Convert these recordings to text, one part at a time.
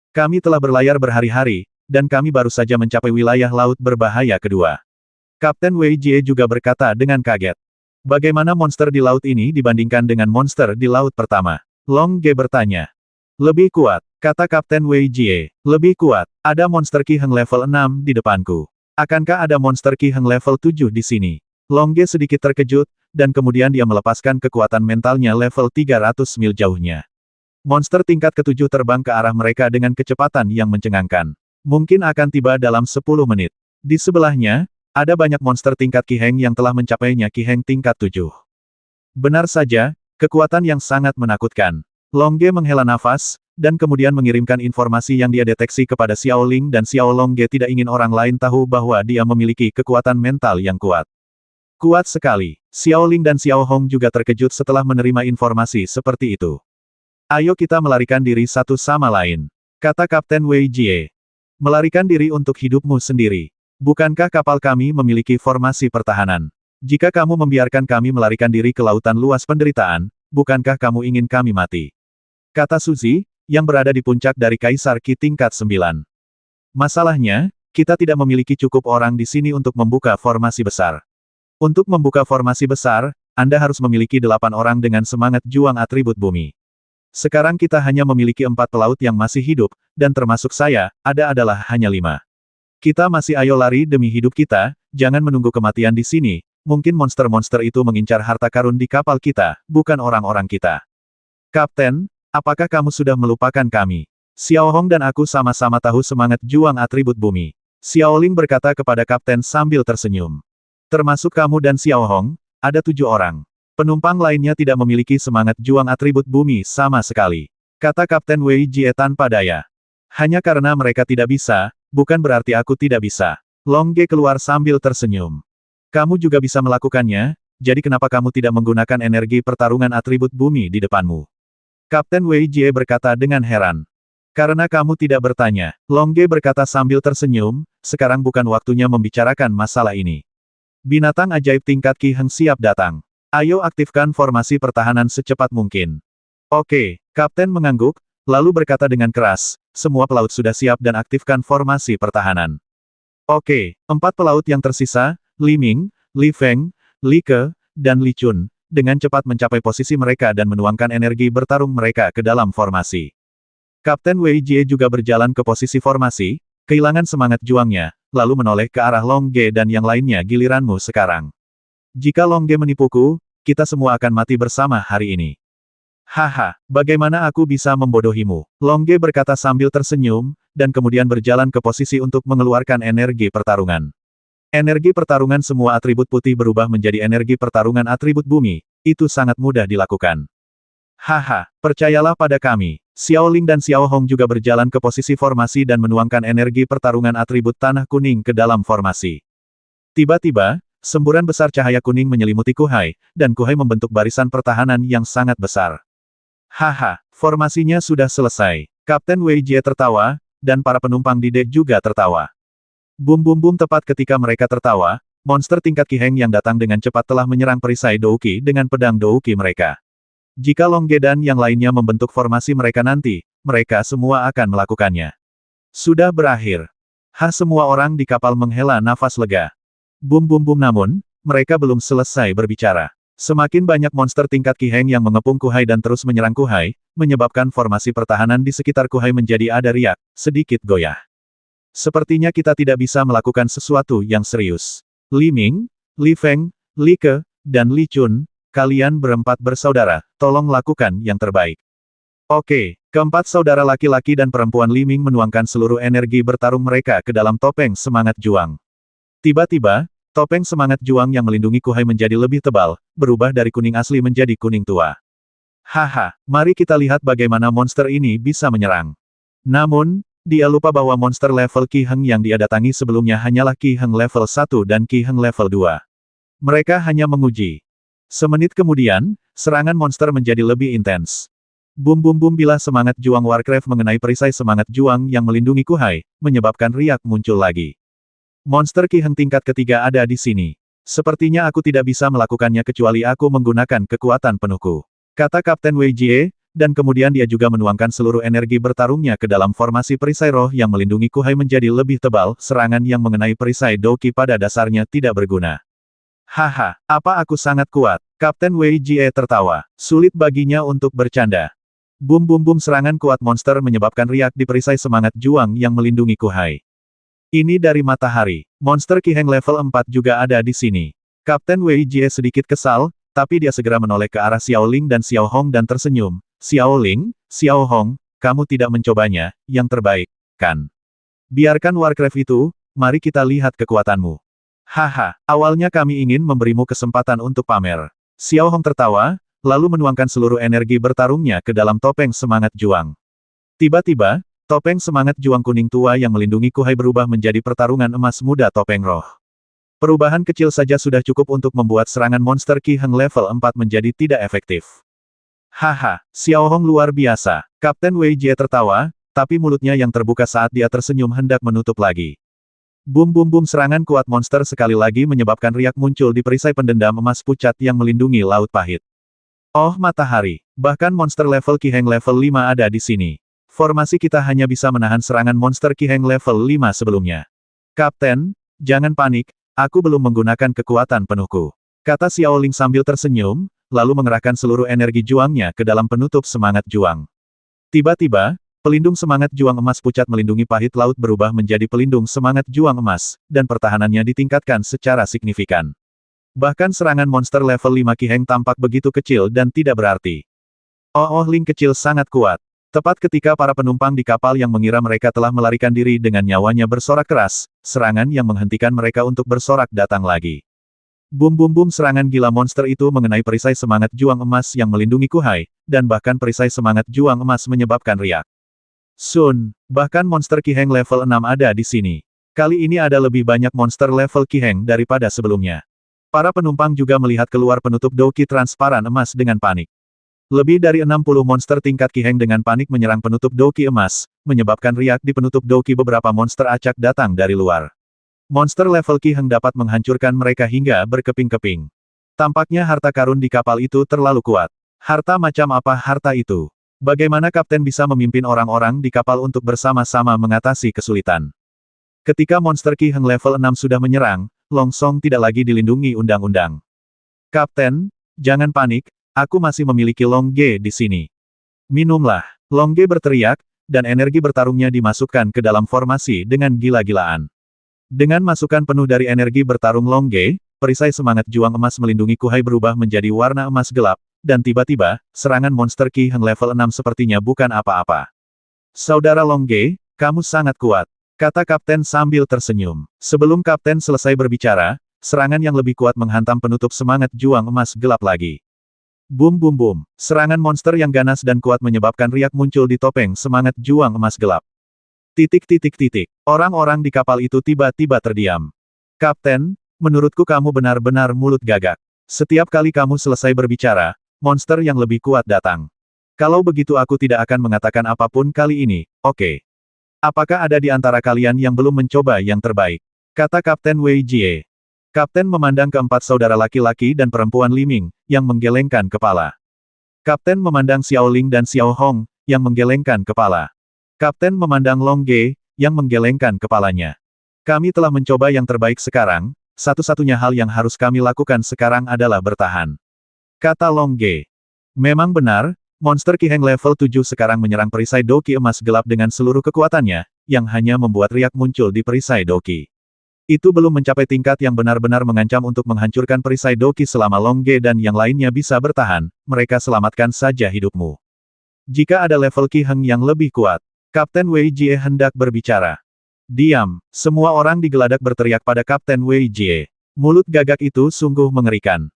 Kami telah berlayar berhari-hari, dan kami baru saja mencapai wilayah laut berbahaya kedua. Kapten Wei Jie juga berkata dengan kaget. Bagaimana monster di laut ini dibandingkan dengan monster di laut pertama? Long Ge bertanya. Lebih kuat, kata Kapten Wei Jie. Lebih kuat, ada monster Qi Heng level 6 di depanku. Akankah ada monster Qi Heng level 7 di sini? Long Ge sedikit terkejut, dan kemudian dia melepaskan kekuatan mentalnya level 300 mil jauhnya. Monster tingkat ketujuh terbang ke arah mereka dengan kecepatan yang mencengangkan. Mungkin akan tiba dalam 10 menit. Di sebelahnya, ada banyak monster tingkat Qi Heng yang telah mencapainya Qi Heng tingkat 7. Benar saja, kekuatan yang sangat menakutkan. Long Ge menghela nafas, dan kemudian mengirimkan informasi yang dia deteksi kepada Xiao Ling dan Xiao Long Ge tidak ingin orang lain tahu bahwa dia memiliki kekuatan mental yang kuat. Kuat sekali. Xiao Ling dan Xiao Hong juga terkejut setelah menerima informasi seperti itu. Ayo kita melarikan diri satu sama lain, kata Kapten Wei Jie. Melarikan diri untuk hidupmu sendiri. Bukankah kapal kami memiliki formasi pertahanan? Jika kamu membiarkan kami melarikan diri ke lautan luas penderitaan, bukankah kamu ingin kami mati? Kata Suzy, yang berada di puncak dari Kaisar Qi tingkat 9. Masalahnya, kita tidak memiliki cukup orang di sini untuk membuka formasi besar. Untuk membuka formasi besar, Anda harus memiliki 8 orang dengan semangat juang atribut bumi. Sekarang kita hanya memiliki 4 pelaut yang masih hidup, dan termasuk saya, adalah hanya 5. Kita masih ayo lari demi hidup kita, jangan menunggu kematian di sini, mungkin monster-monster itu mengincar harta karun di kapal kita, bukan orang-orang kita. Kapten, apakah kamu sudah melupakan kami? Xiao Hong dan aku sama-sama tahu semangat juang atribut bumi. Xiao Ling berkata kepada Kapten sambil tersenyum. Termasuk kamu dan Xiao Hong, ada 7 orang. Penumpang lainnya tidak memiliki semangat juang atribut bumi sama sekali. Kata Kapten Wei Jie tanpa daya. Hanya karena mereka tidak bisa, bukan berarti aku tidak bisa. Long Ge keluar sambil tersenyum. Kamu juga bisa melakukannya, jadi kenapa kamu tidak menggunakan energi pertarungan atribut bumi di depanmu? Kapten Wei Jie berkata dengan heran. Karena kamu tidak bertanya, Long Ge berkata sambil tersenyum, sekarang bukan waktunya membicarakan masalah ini. Binatang ajaib tingkat Qi Heng siap datang. Ayo aktifkan formasi pertahanan secepat mungkin. Oke, Kapten mengangguk, lalu berkata dengan keras, semua pelaut sudah siap dan aktifkan formasi pertahanan. Oke, 4 pelaut yang tersisa, Li Ming, Li Feng, Li Ke, dan Li Chun, dengan cepat mencapai posisi mereka dan menuangkan energi bertarung mereka ke dalam formasi. Kapten Wei Jie juga berjalan ke posisi formasi, kehilangan semangat juangnya, lalu menoleh ke arah Long Ge dan yang lainnya giliranmu sekarang. Jika Long Ge menipuku, kita semua akan mati bersama hari ini. Haha, bagaimana aku bisa membodohimu? Long Ge berkata sambil tersenyum, dan kemudian berjalan ke posisi untuk mengeluarkan energi pertarungan. Energi pertarungan semua atribut putih berubah menjadi energi pertarungan atribut bumi, itu sangat mudah dilakukan. Haha, percayalah pada kami. Xiao Ling dan Xiao Hong juga berjalan ke posisi formasi dan menuangkan energi pertarungan atribut tanah kuning ke dalam formasi. Tiba-tiba, semburan besar cahaya kuning menyelimuti Kuhai, dan Kuhai membentuk barisan pertahanan yang sangat besar. Haha, formasinya sudah selesai. Kapten Wei Jie tertawa, dan para penumpang di dek juga tertawa. Bum bum bum tepat ketika mereka tertawa, monster tingkat Qi Heng yang datang dengan cepat telah menyerang perisai Douqi dengan pedang Douqi mereka. Jika Long Ge dan yang lainnya membentuk formasi mereka nanti, mereka semua akan melakukannya. Sudah berakhir. Semua orang di kapal menghela nafas lega. Bum bum bum namun, mereka belum selesai berbicara. Semakin banyak monster tingkat Qi Heng yang mengepung Kuhai dan terus menyerang Kuhai, menyebabkan formasi pertahanan di sekitar Kuhai menjadi ada riak, sedikit goyah. Sepertinya kita tidak bisa melakukan sesuatu yang serius. Li Ming, Li Feng, Li Ke, dan Li Chun, kalian berempat bersaudara, tolong lakukan yang terbaik. Oke, keempat saudara laki-laki dan perempuan Li Ming menuangkan seluruh energi bertarung mereka ke dalam topeng semangat juang. Tiba-tiba, topeng semangat juang yang melindungi Kuhai menjadi lebih tebal, berubah dari kuning asli menjadi kuning tua. Haha, mari kita lihat bagaimana monster ini bisa menyerang. Namun, dia lupa bahwa monster level Qi Heng yang dia datangi sebelumnya hanyalah Qi Heng level 1 dan Qi Heng level 2. Mereka hanya menguji. Semenit kemudian, serangan monster menjadi lebih intens. Bum bum bum bila semangat juang Warcraft mengenai perisai semangat juang yang melindungi Kuhai, menyebabkan riak muncul lagi. Monster Qi Heng tingkat ketiga ada di sini. Sepertinya aku tidak bisa melakukannya kecuali aku menggunakan kekuatan penuhku. Kata Kapten Wei Jie, dan kemudian dia juga menuangkan seluruh energi bertarungnya ke dalam formasi perisai roh yang melindungi Kuhai menjadi lebih tebal, serangan yang mengenai perisai Doki pada dasarnya tidak berguna. Haha, apa aku sangat kuat? Kapten Wei Jie tertawa. Sulit baginya untuk bercanda. Bum bum bum serangan kuat monster menyebabkan riak di perisai semangat juang yang melindungi Kuhai. Ini dari matahari. Monster Qiheng level 4 juga ada di sini. Kapten Wei Jie sedikit kesal, tapi dia segera menoleh ke arah Xiao Ling dan Xiao Hong dan tersenyum. Xiao Ling, Xiao Hong, kamu tidak mencobanya, yang terbaik, kan? Biarkan Warcraft itu, mari kita lihat kekuatanmu. Haha, awalnya kami ingin memberimu kesempatan untuk pamer. Xiao Hong tertawa, lalu menuangkan seluruh energi bertarungnya ke dalam topeng semangat juang. Tiba-tiba, topeng semangat juang kuning tua yang melindungi Kuhai berubah menjadi pertarungan emas muda topeng roh. Perubahan kecil saja sudah cukup untuk membuat serangan monster Qiheng level 4 menjadi tidak efektif. Haha, Xiao Hong luar biasa. Kapten Wei Jie tertawa, tapi mulutnya yang terbuka saat dia tersenyum hendak menutup lagi. Bum bum bum serangan kuat monster sekali lagi menyebabkan riak muncul di perisai pendendam emas pucat yang melindungi Laut Pahit. Oh matahari, bahkan monster level Qiheng level 5 ada di sini. Formasi kita hanya bisa menahan serangan monster Qiheng level 5 sebelumnya. Kapten, jangan panik, aku belum menggunakan kekuatan penuhku. Kata Xiao Ling sambil tersenyum, lalu mengerahkan seluruh energi juangnya ke dalam penutup semangat juang. Tiba-tiba, pelindung semangat juang emas pucat melindungi Pahit Laut berubah menjadi pelindung semangat juang emas, dan pertahanannya ditingkatkan secara signifikan. Bahkan serangan monster level 5 Qiheng tampak begitu kecil dan tidak berarti. Oh Ling kecil sangat kuat. Tepat ketika para penumpang di kapal yang mengira mereka telah melarikan diri dengan nyawanya bersorak keras, serangan yang menghentikan mereka untuk bersorak datang lagi. Bum bum bum serangan gila monster itu mengenai perisai semangat juang emas yang melindungi Kuhai, dan bahkan perisai semangat juang emas menyebabkan riak. Sun, bahkan monster Qiheng level 6 ada di sini. Kali ini ada lebih banyak monster level Qiheng daripada sebelumnya. Para penumpang juga melihat keluar penutup Doki transparan emas dengan panik. Lebih dari 60 monster tingkat Qiheng dengan panik menyerang penutup Doki emas, menyebabkan riak di penutup Doki beberapa monster acak datang dari luar. Monster level Qiheng dapat menghancurkan mereka hingga berkeping-keping. Tampaknya harta karun di kapal itu terlalu kuat. Harta macam apa harta itu? Bagaimana kapten bisa memimpin orang-orang di kapal untuk bersama-sama mengatasi kesulitan? Ketika monster Qiheng level 6 sudah menyerang, Long Song tidak lagi dilindungi undang-undang. Kapten, jangan panik, aku masih memiliki Long Ge di sini. Minumlah. Long Ge berteriak, dan energi bertarungnya dimasukkan ke dalam formasi dengan gila-gilaan. Dengan masukan penuh dari energi bertarung Long Ge, perisai semangat juang emas melindungi Kuhai berubah menjadi warna emas gelap, dan tiba-tiba, serangan monster Qiheng level 6 sepertinya bukan apa-apa. Saudara Long Ge, kamu sangat kuat. Kata kapten sambil tersenyum. Sebelum kapten selesai berbicara, serangan yang lebih kuat menghantam penutup semangat juang emas gelap lagi. Bum bum bum. Serangan monster yang ganas dan kuat menyebabkan riak muncul di topeng semangat juang emas gelap. Titik titik titik. Orang-orang di kapal itu tiba-tiba terdiam. Kapten, menurutku kamu benar-benar mulut gagak. Setiap kali kamu selesai berbicara, monster yang lebih kuat datang. Kalau begitu aku tidak akan mengatakan apapun kali ini, oke? Apakah ada di antara kalian yang belum mencoba yang terbaik? Kata Kapten Wei Jie. Kapten memandang keempat saudara laki-laki dan perempuan Liming, yang menggelengkan kepala. Kapten memandang Xiao Ling dan Xiao Hong, yang menggelengkan kepala. Kapten memandang Long Ge, yang menggelengkan kepalanya. Kami telah mencoba yang terbaik sekarang, satu-satunya hal yang harus kami lakukan sekarang adalah bertahan. Kata Long Ge. Memang benar, monster Qiheng level 7 sekarang menyerang perisai Doki emas gelap dengan seluruh kekuatannya, yang hanya membuat riak muncul di perisai Doki. Itu belum mencapai tingkat yang benar-benar mengancam untuk menghancurkan perisai Doki selama Long Ge dan yang lainnya bisa bertahan, mereka selamatkan saja hidupmu. Jika ada level Qiheng yang lebih kuat, Kapten Wei Jie hendak berbicara. Diam, semua orang digeladak berteriak pada Kapten Wei Jie. Mulut gagak itu sungguh mengerikan.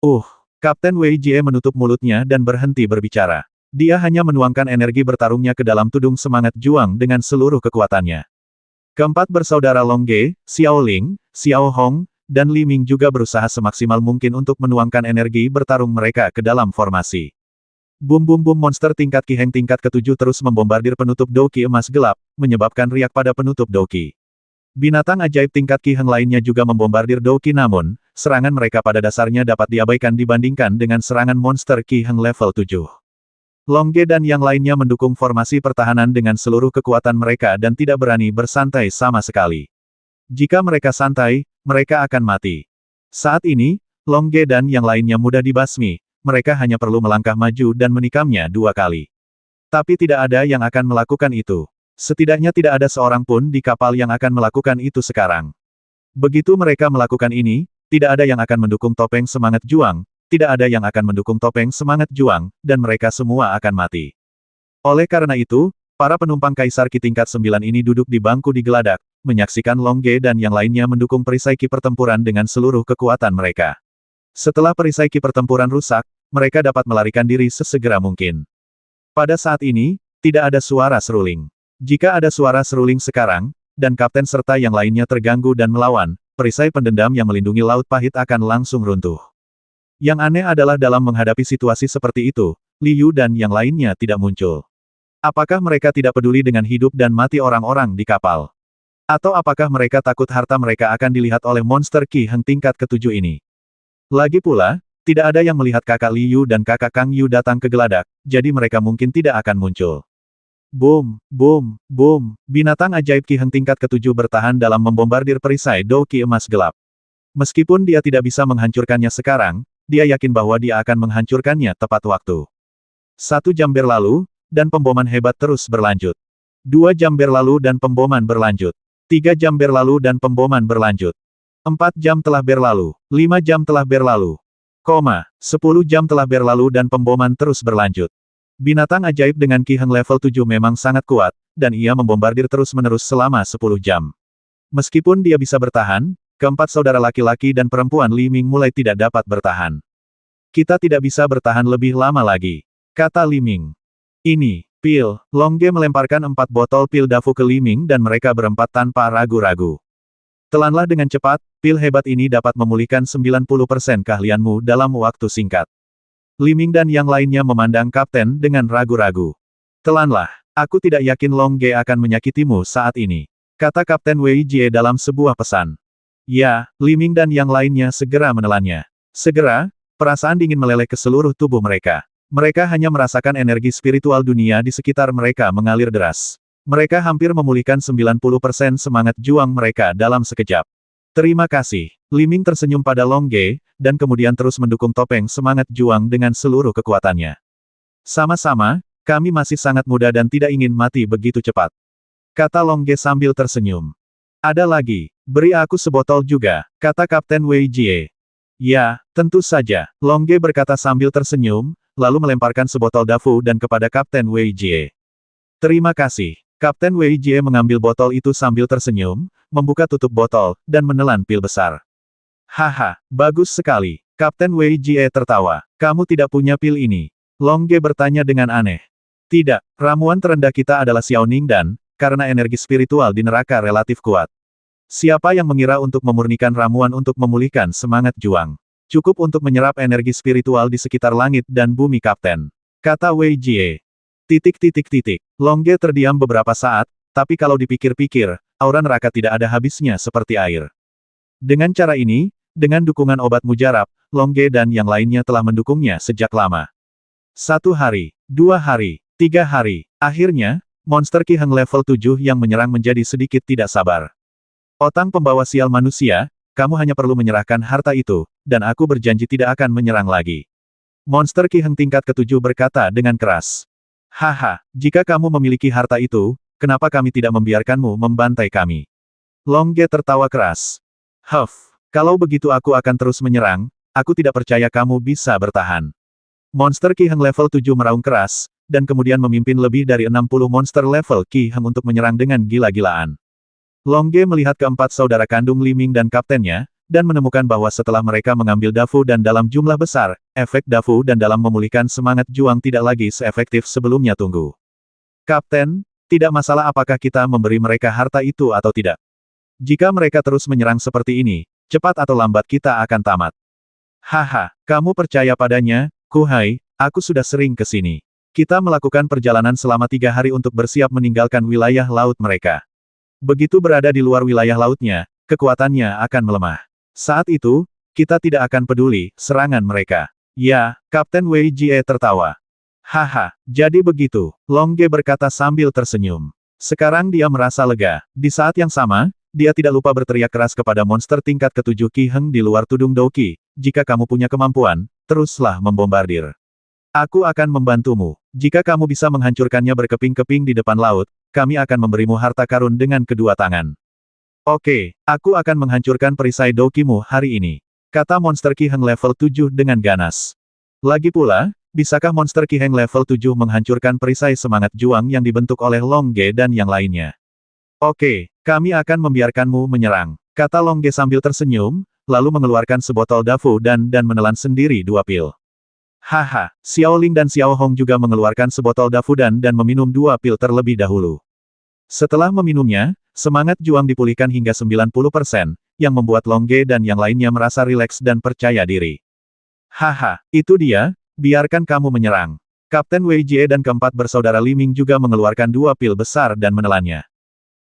uh. Kapten Wei Jie menutup mulutnya dan berhenti berbicara. Dia hanya menuangkan energi bertarungnya ke dalam tudung semangat juang dengan seluruh kekuatannya. Keempat bersaudara Long Ge, Xiao Ling, Xiao Hong, dan Li Ming juga berusaha semaksimal mungkin untuk menuangkan energi bertarung mereka ke dalam formasi. Bum bum bum monster tingkat Qiheng tingkat ke-7 terus membombardir penutup Doki emas gelap, menyebabkan riak pada penutup Doki. Binatang ajaib tingkat Qiheng lainnya juga membombardir Doki namun, serangan mereka pada dasarnya dapat diabaikan dibandingkan dengan serangan monster Ki Heng level 7. Longge dan yang lainnya mendukung formasi pertahanan dengan seluruh kekuatan mereka dan tidak berani bersantai sama sekali. Jika mereka santai, mereka akan mati. Saat ini, Longge dan yang lainnya mudah dibasmi, mereka hanya perlu melangkah maju dan menikamnya 2 kali. Tapi tidak ada yang akan melakukan itu. Setidaknya tidak ada seorang pun di kapal yang akan melakukan itu sekarang. Begitu mereka melakukan ini, tidak ada yang akan mendukung topeng semangat juang, tidak ada yang akan mendukung topeng semangat juang, dan mereka semua akan mati. Oleh karena itu, para penumpang Kaisar Ki tingkat 9 ini duduk di bangku di geladak, menyaksikan Longge dan yang lainnya mendukung perisai ki pertempuran dengan seluruh kekuatan mereka. Setelah perisai ki pertempuran rusak, mereka dapat melarikan diri sesegera mungkin. Pada saat ini, tidak ada suara seruling. Jika ada suara seruling sekarang, dan kapten serta yang lainnya terganggu dan melawan, perisai pendendam yang melindungi Laut Pahit akan langsung runtuh. Yang aneh adalah dalam menghadapi situasi seperti itu, Liu dan yang lainnya tidak muncul. Apakah mereka tidak peduli dengan hidup dan mati orang-orang di kapal? Atau apakah mereka takut harta mereka akan dilihat oleh monster Ki Heng tingkat ke-7 ini? Lagi pula, tidak ada yang melihat kakak Liu dan kakak Kang Yu datang ke geladak, jadi mereka mungkin tidak akan muncul. Boom, boom, boom, binatang ajaib Ki Heng tingkat ke-7 bertahan dalam membombardir perisai Do Ki emas gelap. Meskipun dia tidak bisa menghancurkannya sekarang, dia yakin bahwa dia akan menghancurkannya tepat waktu. 1 jam berlalu, dan pemboman hebat terus berlanjut. 2 jam berlalu dan pemboman berlanjut. 3 jam berlalu dan pemboman berlanjut. 4 jam telah berlalu. 5 jam telah berlalu. 10 jam telah berlalu dan pemboman terus berlanjut. Binatang ajaib dengan Ki Heng level 7 memang sangat kuat, dan ia membombardir terus-menerus selama 10 jam. Meskipun dia bisa bertahan, keempat saudara laki-laki dan perempuan Li Ming mulai tidak dapat bertahan. Kita tidak bisa bertahan lebih lama lagi, kata Li Ming. Ini, pil, Longge melemparkan 4 botol pil dafu ke Li Ming dan mereka berempat tanpa ragu-ragu. Telanlah dengan cepat, pil hebat ini dapat memulihkan 90% keahlianmu dalam waktu singkat. Li Ming dan yang lainnya memandang kapten dengan ragu-ragu. Telanlah, aku tidak yakin Longge akan menyakitimu saat ini, kata Kapten Wei Jie dalam sebuah pesan. Ya, Li Ming dan yang lainnya segera menelannya. Segera, perasaan dingin meleleh ke seluruh tubuh mereka. Mereka hanya merasakan energi spiritual dunia di sekitar mereka mengalir deras. Mereka hampir memulihkan 90% semangat juang mereka dalam sekejap. Terima kasih. Li Ming tersenyum pada Longge, dan kemudian terus mendukung topeng semangat juang dengan seluruh kekuatannya. Sama-sama, kami masih sangat muda dan tidak ingin mati begitu cepat, kata Longge sambil tersenyum. Ada lagi, beri aku sebotol juga, kata Kapten Wei Jie. Ya, tentu saja, Longge berkata sambil tersenyum, lalu melemparkan sebotol dafu dan kepada Kapten Wei Jie. Terima kasih. Kapten Wei Jie mengambil botol itu sambil tersenyum, membuka tutup botol, dan menelan pil besar. Haha, bagus sekali. Kapten Wei Jie tertawa. Kamu tidak punya pil ini? Longge bertanya dengan aneh. Tidak, ramuan terendah kita adalah Xiaoning dan, karena energi spiritual di neraka relatif kuat. Siapa yang mengira untuk memurnikan ramuan untuk memulihkan semangat juang? Cukup untuk menyerap energi spiritual di sekitar langit dan bumi Kapten, kata Wei Jie. Longge terdiam beberapa saat, tapi kalau dipikir-pikir, aura neraka tidak ada habisnya seperti air. Dengan cara ini, dengan dukungan obat mujarab, Longge dan yang lainnya telah mendukungnya sejak lama. 1 hari, 2 hari, 3 hari, akhirnya, monster Ki Heng level 7 yang menyerang menjadi sedikit tidak sabar. Otang pembawa sial manusia, kamu hanya perlu menyerahkan harta itu, dan aku berjanji tidak akan menyerang lagi. Monster Ki Heng tingkat ke-7 berkata dengan keras. Haha, jika kamu memiliki harta itu, kenapa kami tidak membiarkanmu membantai kami? Longge tertawa keras. Huff, kalau begitu aku akan terus menyerang, aku tidak percaya kamu bisa bertahan. Monster Ki Heng level 7 meraung keras, dan kemudian memimpin lebih dari 60 monster level Ki Heng untuk menyerang dengan gila-gilaan. Longge melihat keempat saudara kandung Li Ming dan kaptennya, dan menemukan bahwa setelah mereka mengambil dafu dan dalam jumlah besar, efek dafu dan dalam memulihkan semangat juang tidak lagi seefektif sebelumnya. Tunggu. Kapten, tidak masalah apakah kita memberi mereka harta itu atau tidak. Jika mereka terus menyerang seperti ini, cepat atau lambat kita akan tamat. Haha, kamu percaya padanya, Kuhai, aku sudah sering ke sini. Kita melakukan perjalanan selama 3 hari untuk bersiap meninggalkan wilayah laut mereka. Begitu berada di luar wilayah lautnya, kekuatannya akan melemah. Saat itu, kita tidak akan peduli serangan mereka. Ya, Kapten Wei Jie tertawa. Haha, jadi begitu, Long Ge berkata sambil tersenyum. Sekarang dia merasa lega. Di saat yang sama, dia tidak lupa berteriak keras kepada monster tingkat ketujuh Qi Heng di luar tudung Douqi. Jika kamu punya kemampuan, teruslah membombardir. Aku akan membantumu. Jika kamu bisa menghancurkannya berkeping-keping di depan laut, kami akan memberimu harta karun dengan kedua tangan. Oke, aku akan menghancurkan perisai Douqimu hari ini, kata monster Qi Heng level 7 dengan ganas. Lagi pula, bisakah monster Qi Heng level 7 menghancurkan perisai semangat juang yang dibentuk oleh Long Ge dan yang lainnya? Oke, kami akan membiarkanmu menyerang, kata Long Ge sambil tersenyum, lalu mengeluarkan sebotol dafu dan menelan sendiri 2 pil. Haha, Xiao Ling dan Xiao Hong juga mengeluarkan sebotol dafu dan meminum 2 pil terlebih dahulu. Setelah meminumnya, semangat juang dipulihkan hingga 90%, yang membuat Long Ge dan yang lainnya merasa rileks dan percaya diri. Haha, itu dia, biarkan kamu menyerang. Kapten Wei Jie dan keempat bersaudara Li Ming juga mengeluarkan 2 pil besar dan menelannya.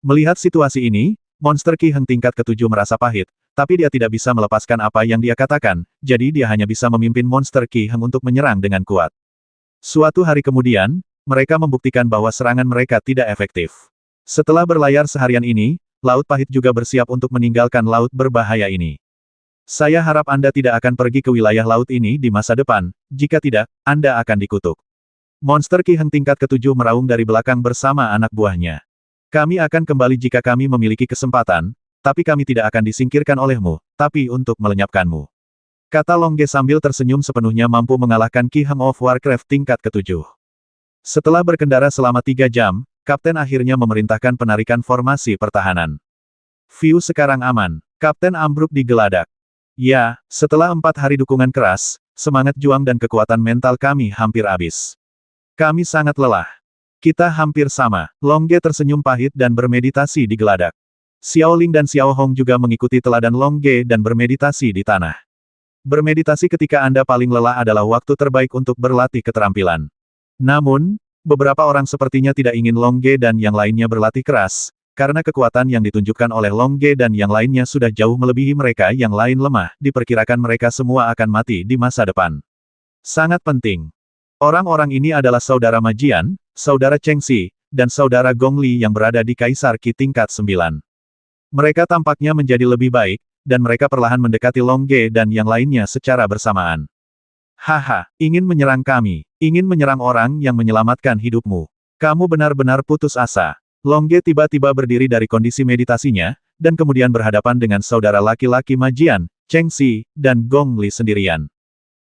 Melihat situasi ini, monster Qi Heng tingkat ketujuh merasa pahit, tapi dia tidak bisa melepaskan apa yang dia katakan, jadi dia hanya bisa memimpin monster Qi Heng untuk menyerang dengan kuat. Suatu hari kemudian, mereka membuktikan bahwa serangan mereka tidak efektif. Setelah berlayar seharian ini, Laut Pahit juga bersiap untuk meninggalkan laut berbahaya ini. Saya harap Anda tidak akan pergi ke wilayah laut ini di masa depan, jika tidak, Anda akan dikutuk. Monster Qi Heng tingkat ketujuh meraung dari belakang bersama anak buahnya. Kami akan kembali jika kami memiliki kesempatan, tapi kami tidak akan disingkirkan olehmu, tapi untuk melenyapkanmu. Kata Long Ge sambil tersenyum sepenuhnya mampu mengalahkan Qi Heng of Warcraft tingkat ketujuh. Setelah berkendara selama 3 jam, Kapten akhirnya memerintahkan penarikan formasi pertahanan. View sekarang aman. Kapten ambruk digeladak. Ya, setelah 4 hari dukungan keras, semangat juang dan kekuatan mental kami hampir habis. Kami sangat lelah. Kita hampir sama. Long Ge tersenyum pahit dan bermeditasi di geladak. Xiao Ling dan Xiao Hong juga mengikuti teladan Long Ge dan bermeditasi di tanah. Bermeditasi ketika Anda paling lelah adalah waktu terbaik untuk berlatih keterampilan. Namun, beberapa orang sepertinya tidak ingin Long Ge dan yang lainnya berlatih keras, karena kekuatan yang ditunjukkan oleh Long Ge dan yang lainnya sudah jauh melebihi mereka yang lain lemah, diperkirakan mereka semua akan mati di masa depan. Sangat penting. Orang-orang ini adalah saudara Majian, saudara Cheng Xi, dan saudara Gong Li yang berada di Kaisar Qi tingkat 9. Mereka tampaknya menjadi lebih baik, dan mereka perlahan mendekati Long Ge dan yang lainnya secara bersamaan. Haha, ingin menyerang kami, ingin menyerang orang yang menyelamatkan hidupmu. Kamu benar-benar putus asa. Long Ge tiba-tiba berdiri dari kondisi meditasinya, dan kemudian berhadapan dengan saudara laki-laki Majian, Cheng Xi, dan Gong Li sendirian.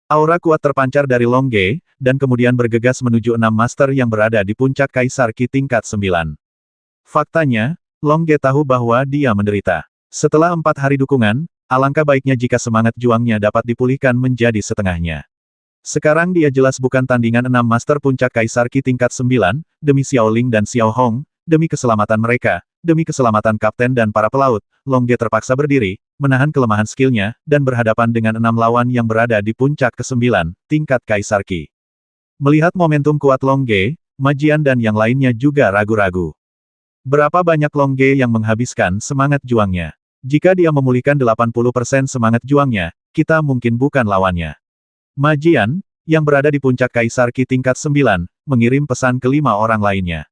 Aura kuat terpancar dari Long Ge, dan kemudian bergegas menuju 6 master yang berada di puncak Kaisar Qi tingkat 9. Faktanya, Long Ge tahu bahwa dia menderita. Setelah 4 hari dukungan, alangkah baiknya jika semangat juangnya dapat dipulihkan menjadi setengahnya. Sekarang dia jelas bukan tandingan 6 master puncak Kaisar Qi tingkat 9, demi Xiao Ling dan Xiao Hong, demi keselamatan mereka, demi keselamatan kapten dan para pelaut, Long Ge terpaksa berdiri, menahan kelemahan skillnya, dan berhadapan dengan 6 lawan yang berada di puncak ke-9, tingkat Kaisar Qi. Melihat momentum kuat Long Ge, Majian dan yang lainnya juga ragu-ragu. Berapa banyak Long Ge yang menghabiskan semangat juangnya? Jika dia memulihkan 80% semangat juangnya, kita mungkin bukan lawannya. Majian, yang berada di puncak Kaisar Qi tingkat 9, mengirim pesan ke 5 orang lainnya.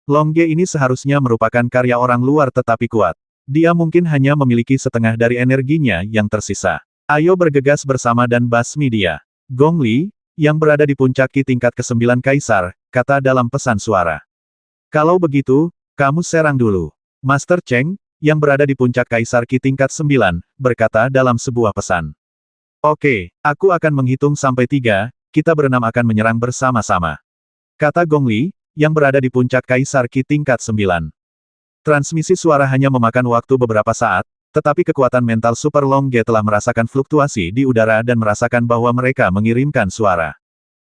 Long Ge ini seharusnya merupakan karya orang luar tetapi kuat. Dia mungkin hanya memiliki setengah dari energinya yang tersisa. Ayo bergegas bersama dan basmi dia. Gong Li, yang berada di puncak Qi tingkat ke-9 Kaisar, kata dalam pesan suara. Kalau begitu, kamu serang dulu. Master Cheng, yang berada di puncak Kaisar Qi tingkat 9, berkata dalam sebuah pesan. Oke, aku akan menghitung sampai 3, kita berenam akan menyerang bersama-sama. Kata Gong Li, yang berada di puncak Kaisar Qi tingkat 9. Transmisi suara hanya memakan waktu beberapa saat, tetapi kekuatan mental Super Long Ge telah merasakan fluktuasi di udara dan merasakan bahwa mereka mengirimkan suara.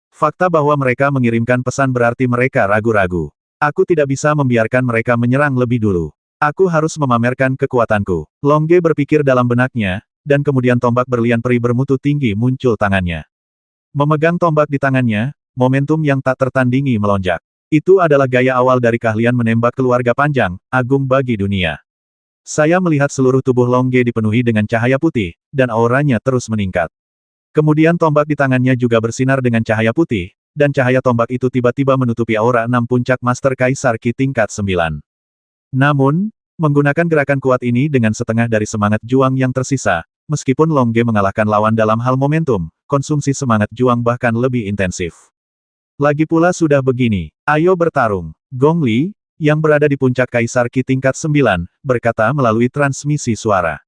Fakta bahwa mereka mengirimkan pesan berarti mereka ragu-ragu. Aku tidak bisa membiarkan mereka menyerang lebih dulu. Aku harus memamerkan kekuatanku. Long Ge berpikir dalam benaknya, dan kemudian tombak berlian peri bermutu tinggi muncul tangannya. Memegang tombak di tangannya, momentum yang tak tertandingi melonjak. Itu adalah gaya awal dari keahlian menembak keluarga panjang, agung bagi dunia. Saya melihat seluruh tubuh Long Ge dipenuhi dengan cahaya putih, dan auranya terus meningkat. Kemudian tombak di tangannya juga bersinar dengan cahaya putih, dan cahaya tombak itu tiba-tiba menutupi aura 6 puncak Master Kaisar Ki tingkat 9. Namun, menggunakan gerakan kuat ini dengan setengah dari semangat juang yang tersisa, meskipun Long Ge mengalahkan lawan dalam hal momentum, konsumsi semangat juang bahkan lebih intensif. Lagi pula sudah begini, ayo bertarung. Gong Li, yang berada di puncak Kaisar Ki tingkat 9, berkata melalui transmisi suara.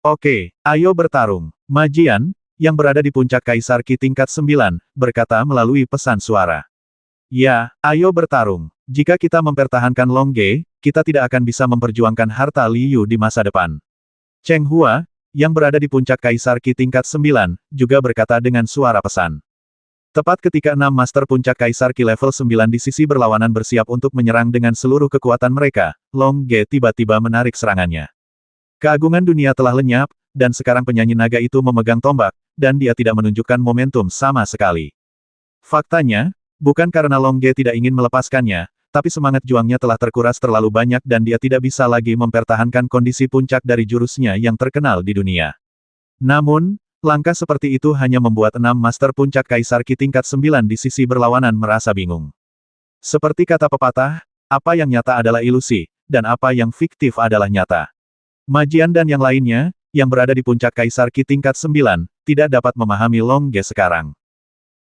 Oke, ayo bertarung. Majian, yang berada di puncak Kaisar Ki tingkat 9, berkata melalui pesan suara. Ya, ayo bertarung. Jika kita mempertahankan Long Ge, kita tidak akan bisa memperjuangkan harta Liu di masa depan. Cheng Hua, yang berada di puncak Kaisar Ki tingkat 9, juga berkata dengan suara pesan. Tepat ketika 6 Master Puncak Kaisar Ki level 9 di sisi berlawanan bersiap untuk menyerang dengan seluruh kekuatan mereka, Long Ge tiba-tiba menarik serangannya. Keagungan dunia telah lenyap, dan sekarang penyanyi naga itu memegang tombak, dan dia tidak menunjukkan momentum sama sekali. Faktanya, bukan karena Long Ge tidak ingin melepaskannya, tapi semangat juangnya telah terkuras terlalu banyak dan dia tidak bisa lagi mempertahankan kondisi puncak dari jurusnya yang terkenal di dunia. Namun, langkah seperti itu hanya membuat 6 Master Puncak Kaisar Ki tingkat 9 di sisi berlawanan merasa bingung. Seperti kata pepatah, apa yang nyata adalah ilusi, dan apa yang fiktif adalah nyata. Majian dan yang lainnya, yang berada di puncak Kaisar Ki tingkat 9, tidak dapat memahami Long Ge sekarang.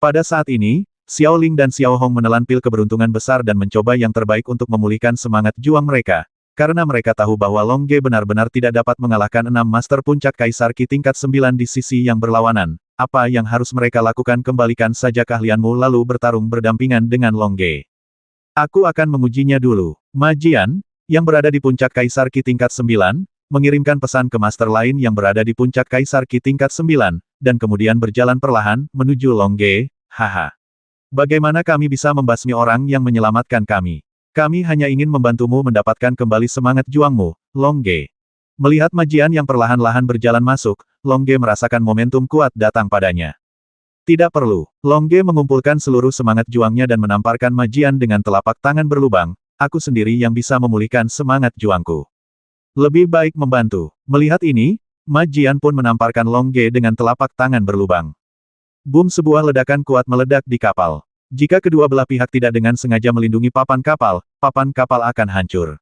Pada saat ini, Xiao Ling dan Xiao Hong menelan pil keberuntungan besar dan mencoba yang terbaik untuk memulihkan semangat juang mereka, karena mereka tahu bahwa Long Ge benar-benar tidak dapat mengalahkan 6 Master Puncak Kaisar Ki tingkat 9 di sisi yang berlawanan. Apa yang harus mereka lakukan? Kembalikan saja keahlianmu lalu bertarung berdampingan dengan Long Ge. Aku akan mengujinya dulu. Majian, yang berada di puncak Kaisar Ki tingkat 9, mengirimkan pesan ke master lain yang berada di puncak Kaisar Ki tingkat 9, dan kemudian berjalan perlahan menuju Long Ge. Haha. Bagaimana kami bisa membasmi orang yang menyelamatkan kami? Kami hanya ingin membantumu mendapatkan kembali semangat juangmu, Long Ge. Melihat majian yang perlahan-lahan berjalan masuk, Long Ge merasakan momentum kuat datang padanya. Tidak perlu. Long Ge mengumpulkan seluruh semangat juangnya dan menamparkan majian dengan telapak tangan berlubang. Aku sendiri yang bisa memulihkan semangat juangku. Lebih baik membantu. Melihat ini, majian pun menamparkan Long Ge dengan telapak tangan berlubang. Boom, sebuah ledakan kuat meledak di kapal. Jika kedua belah pihak tidak dengan sengaja melindungi papan kapal akan hancur.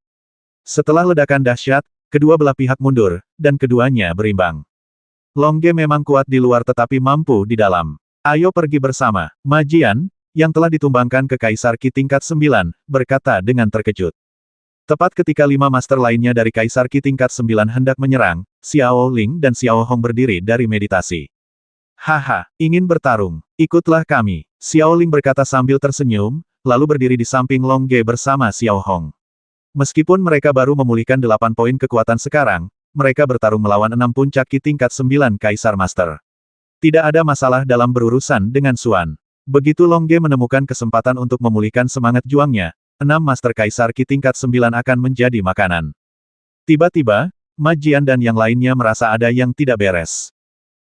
Setelah ledakan dahsyat, kedua belah pihak mundur, dan keduanya berimbang. Long Ge memang kuat di luar tetapi mampu di dalam. Ayo pergi bersama. Majian, yang telah ditumbangkan ke Kaisar Ki tingkat 9, berkata dengan terkejut. Tepat ketika 5 master lainnya dari Kaisar Ki tingkat 9 hendak menyerang, Xiao Ling dan Xiao Hong berdiri dari meditasi. Haha, ingin bertarung? Ikutlah kami. Xiao Ling berkata sambil tersenyum, lalu berdiri di samping Long Ge bersama Xiao Hong. Meskipun mereka baru memulihkan 8 poin kekuatan sekarang, mereka bertarung melawan 6 puncak Ki tingkat 9 Kaisar Master. Tidak ada masalah dalam berurusan dengan Xuan. Begitu Long Ge menemukan kesempatan untuk memulihkan semangat juangnya, 6 Master Kaisar Ki tingkat 9 akan menjadi makanan. Tiba-tiba, majian dan yang lainnya merasa ada yang tidak beres.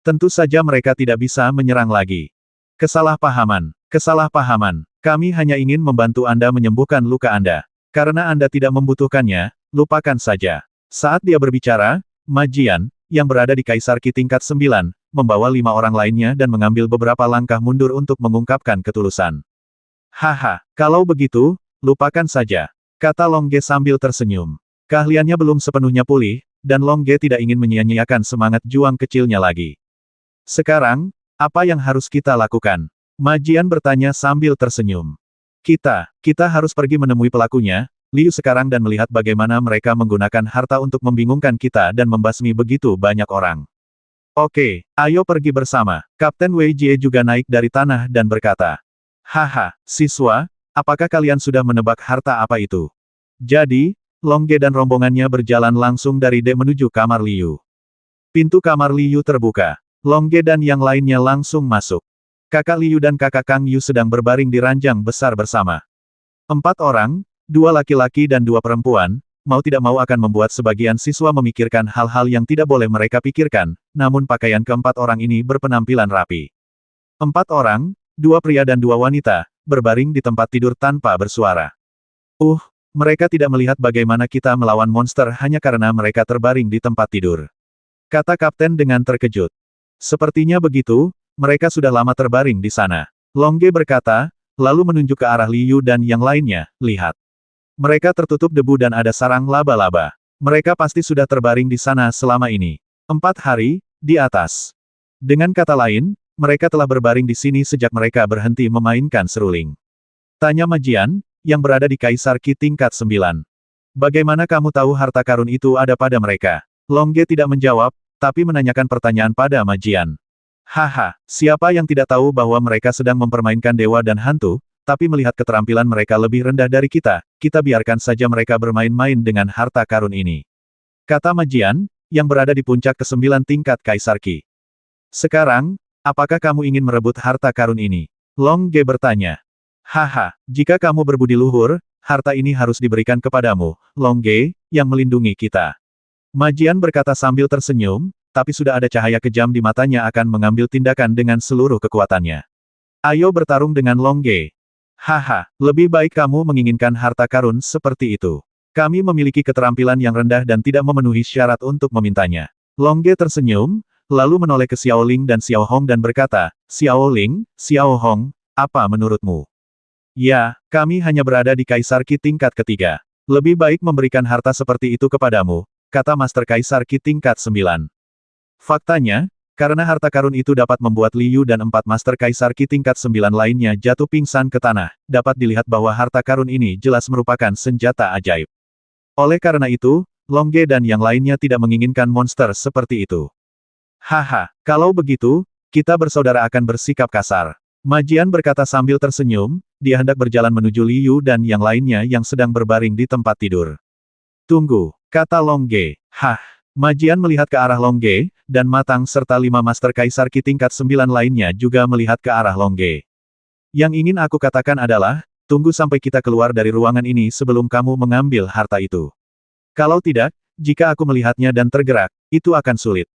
Tentu saja mereka tidak bisa menyerang lagi. Kesalahpahaman. Kesalahpahaman. Kami hanya ingin membantu Anda menyembuhkan luka Anda. Karena Anda tidak membutuhkannya, lupakan saja. Saat dia berbicara, majian, yang berada di Kaisar Ki tingkat 9, membawa 5 orang lainnya dan mengambil beberapa langkah mundur untuk mengungkapkan ketulusan. Haha, kalau begitu, lupakan saja, kata Long Ge sambil tersenyum. Keahliannya belum sepenuhnya pulih, dan Long Ge tidak ingin menyia-nyiakan semangat juang kecilnya lagi. Sekarang, apa yang harus kita lakukan? Majian bertanya sambil tersenyum. Kita harus pergi menemui pelakunya, Liu sekarang dan melihat bagaimana mereka menggunakan harta untuk membingungkan kita dan membasmi begitu banyak orang. Oke, ayo pergi bersama. Kapten Wei Jie juga naik dari tanah dan berkata. Haha, siswa, apakah kalian sudah menebak harta apa itu? Jadi, Long Ge dan rombongannya berjalan langsung dari D menuju kamar Liu. Pintu kamar Liu terbuka. Long Ge dan yang lainnya langsung masuk. Kakak Liu dan kakak Kang Yu sedang berbaring di ranjang besar bersama. 4 orang, 2 laki-laki dan 2 perempuan, mau tidak mau akan membuat sebagian siswa memikirkan hal-hal yang tidak boleh mereka pikirkan, namun pakaian keempat orang ini berpenampilan rapi. 4 orang, 2 pria dan 2 wanita, berbaring di tempat tidur tanpa bersuara. Mereka tidak melihat bagaimana kita melawan monster hanya karena mereka terbaring di tempat tidur. Kata kapten dengan terkejut. Sepertinya begitu, mereka sudah lama terbaring di sana. Longge berkata, lalu menunjuk ke arah Liu dan yang lainnya, lihat. Mereka tertutup debu dan ada sarang laba-laba. Mereka pasti sudah terbaring di sana selama ini. 4 hari, di atas. Dengan kata lain, mereka telah berbaring di sini sejak mereka berhenti memainkan seruling. Tanya Majian, yang berada di Kaisar Qi tingkat 9. Bagaimana kamu tahu harta karun itu ada pada mereka? Longge tidak menjawab, tapi menanyakan pertanyaan pada Majian. Haha, siapa yang tidak tahu bahwa mereka sedang mempermainkan dewa dan hantu, tapi melihat keterampilan mereka lebih rendah dari kita biarkan saja mereka bermain-main dengan harta karun ini. Kata Majian, yang berada di puncak ke-9 tingkat Kaisar Qi. Sekarang, apakah kamu ingin merebut harta karun ini? Longge bertanya. Haha, jika kamu berbudi luhur, harta ini harus diberikan kepadamu, Longge, yang melindungi kita. Majian berkata sambil tersenyum, tapi sudah ada cahaya kejam di matanya akan mengambil tindakan dengan seluruh kekuatannya. Ayo bertarung dengan Longge. Haha, lebih baik kamu menginginkan harta karun seperti itu. Kami memiliki keterampilan yang rendah dan tidak memenuhi syarat untuk memintanya. Longge tersenyum, lalu menoleh ke Xiao Ling dan Xiao Hong dan berkata, Xiao Ling, Xiao Hong, apa menurutmu? Ya, kami hanya berada di Kaisar Qi tingkat ketiga. Lebih baik memberikan harta seperti itu kepadamu, kata Master Kaisar Qi tingkat 9. Faktanya, karena harta karun itu dapat membuat Liu dan 4 Master Kaisar Qi tingkat 9 lainnya jatuh pingsan ke tanah, dapat dilihat bahwa harta karun ini jelas merupakan senjata ajaib. Oleh karena itu, Longge dan yang lainnya tidak menginginkan monster seperti itu. Haha, kalau begitu, kita bersaudara akan bersikap kasar. Majian berkata sambil tersenyum, dia hendak berjalan menuju Liu dan yang lainnya yang sedang berbaring di tempat tidur. Tunggu, kata Longge. Hah. Majian melihat ke arah Longge, dan Matang serta 5 Master Kaisar Qi tingkat 9 lainnya juga melihat ke arah Longge. Yang ingin aku katakan adalah, tunggu sampai kita keluar dari ruangan ini sebelum kamu mengambil harta itu. Kalau tidak, jika aku melihatnya dan tergerak, itu akan sulit.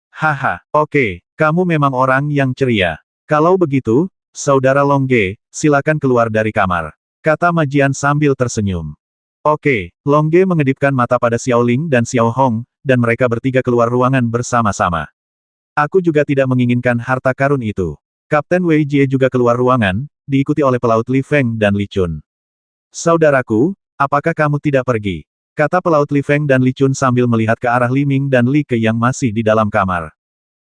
Haha, oke, kamu memang orang yang ceria. Kalau begitu, saudara Longge, silakan keluar dari kamar. Kata Majian sambil tersenyum. Oke, Longge mengedipkan mata pada Xiao Ling dan Xiao Hong, dan mereka bertiga keluar ruangan bersama-sama. Aku juga tidak menginginkan harta karun itu. Kapten Wei Jie juga keluar ruangan, diikuti oleh pelaut Li Feng dan Li Chun. Saudaraku, apakah kamu tidak pergi? Kata pelaut Li Feng dan Li Chun sambil melihat ke arah Li Ming dan Li Ke yang masih di dalam kamar.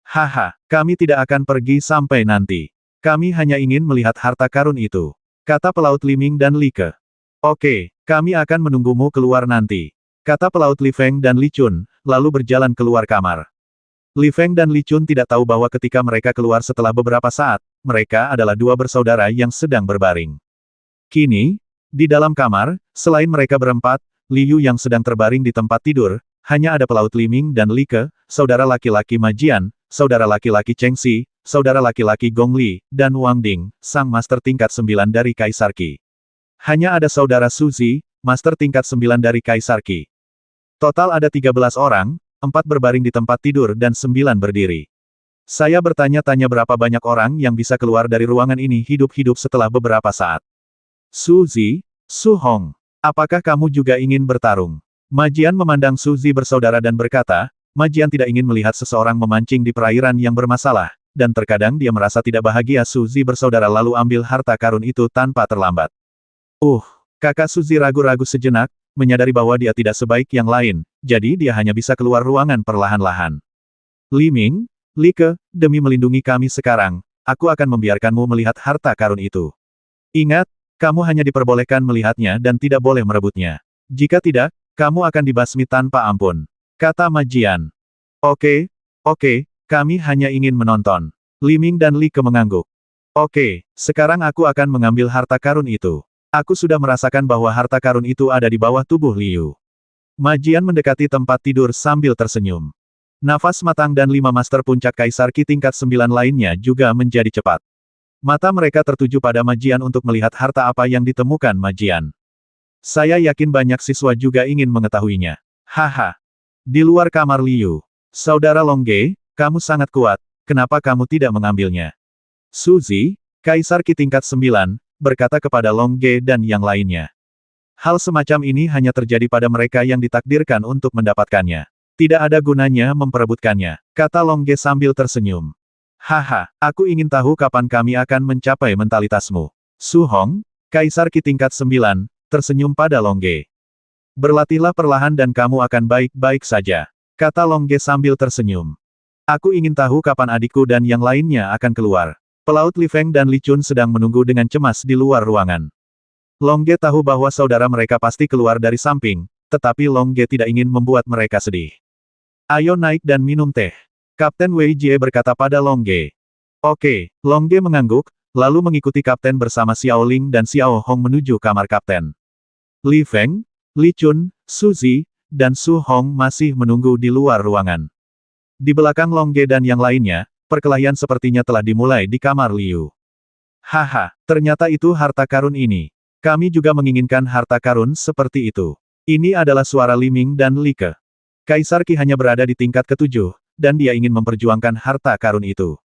Haha, kami tidak akan pergi sampai nanti. Kami hanya ingin melihat harta karun itu. Kata pelaut Li Ming dan Li Ke. Oke, kami akan menunggumu keluar nanti. Kata pelaut Li Feng dan Li Chun, lalu berjalan keluar kamar. Li Feng dan Li Chun tidak tahu bahwa ketika mereka keluar setelah beberapa saat, mereka adalah 2 bersaudara yang sedang berbaring. Kini, di dalam kamar, selain mereka berempat, Liu yang sedang terbaring di tempat tidur, hanya ada pelaut Li Ming dan Li Ke, saudara laki-laki Majian, saudara laki-laki Cheng Xi, saudara laki-laki Gong Li, dan Wang Ding, sang master tingkat 9 dari Kaisar Qi. Hanya ada saudara Suzy, master tingkat 9 dari Kaisar Qi. Total ada 13 orang, 4 berbaring di tempat tidur dan 9 berdiri. Saya bertanya-tanya berapa banyak orang yang bisa keluar dari ruangan ini hidup-hidup setelah beberapa saat. Suzy, Su Hong, apakah kamu juga ingin bertarung? Majian memandang Suzy bersaudara dan berkata, Majian tidak ingin melihat seseorang memancing di perairan yang bermasalah, dan terkadang dia merasa tidak bahagia Suzy bersaudara lalu ambil harta karun itu tanpa terlambat. Kakak Suzy ragu-ragu sejenak, menyadari bahwa dia tidak sebaik yang lain, jadi dia hanya bisa keluar ruangan perlahan-lahan. Li Ming, Li Ke, demi melindungi kami sekarang, aku akan membiarkanmu melihat harta karun itu. Ingat, kamu hanya diperbolehkan melihatnya dan tidak boleh merebutnya. Jika tidak, kamu akan dibasmi tanpa ampun. Kata Majian. Oke, kami hanya ingin menonton. Li Ming dan Li Ke mengangguk. Oke, sekarang aku akan mengambil harta karun itu. Aku sudah merasakan bahwa harta karun itu ada di bawah tubuh Liu. Majian mendekati tempat tidur sambil tersenyum. Nafas Matang dan 5 master puncak Kaisar Qi tingkat 9 lainnya juga menjadi cepat. Mata mereka tertuju pada Majian untuk melihat harta apa yang ditemukan Majian. Saya yakin banyak siswa juga ingin mengetahuinya. Haha. Di luar kamar Liu. Saudara Longge, kamu sangat kuat, kenapa kamu tidak mengambilnya? Suzy, Kaisar Qi tingkat 9, berkata kepada Longge dan yang lainnya. Hal semacam ini hanya terjadi pada mereka yang ditakdirkan untuk mendapatkannya. Tidak ada gunanya memperebutkannya, kata Longge sambil tersenyum. Haha, aku ingin tahu kapan kami akan mencapai mentalitasmu. Su Hong, Kaisar Qi tingkat 9, tersenyum pada Longge. Berlatihlah perlahan dan kamu akan baik-baik saja, kata Longge sambil tersenyum. Aku ingin tahu kapan adikku dan yang lainnya akan keluar. Pelaut Li Feng dan Li Chun sedang menunggu dengan cemas di luar ruangan. Longge tahu bahwa saudara mereka pasti keluar dari samping, tetapi Longge tidak ingin membuat mereka sedih. Ayo naik dan minum teh. Kapten Wei Jie berkata pada Longge. Oke, Longge mengangguk, lalu mengikuti kapten bersama Xiao Ling dan Xiao Hong menuju kamar kapten. Li Feng, Li Chun, Su Zi, dan Su Hong masih menunggu di luar ruangan. Di belakang Longge dan yang lainnya, perkelahian sepertinya telah dimulai di kamar Liu. Haha, ternyata itu harta karun ini. Kami juga menginginkan harta karun seperti itu. Ini adalah suara Li Ming dan Li Ke. Kaisar Qi hanya berada di tingkat ke-7, dan dia ingin memperjuangkan harta karun itu.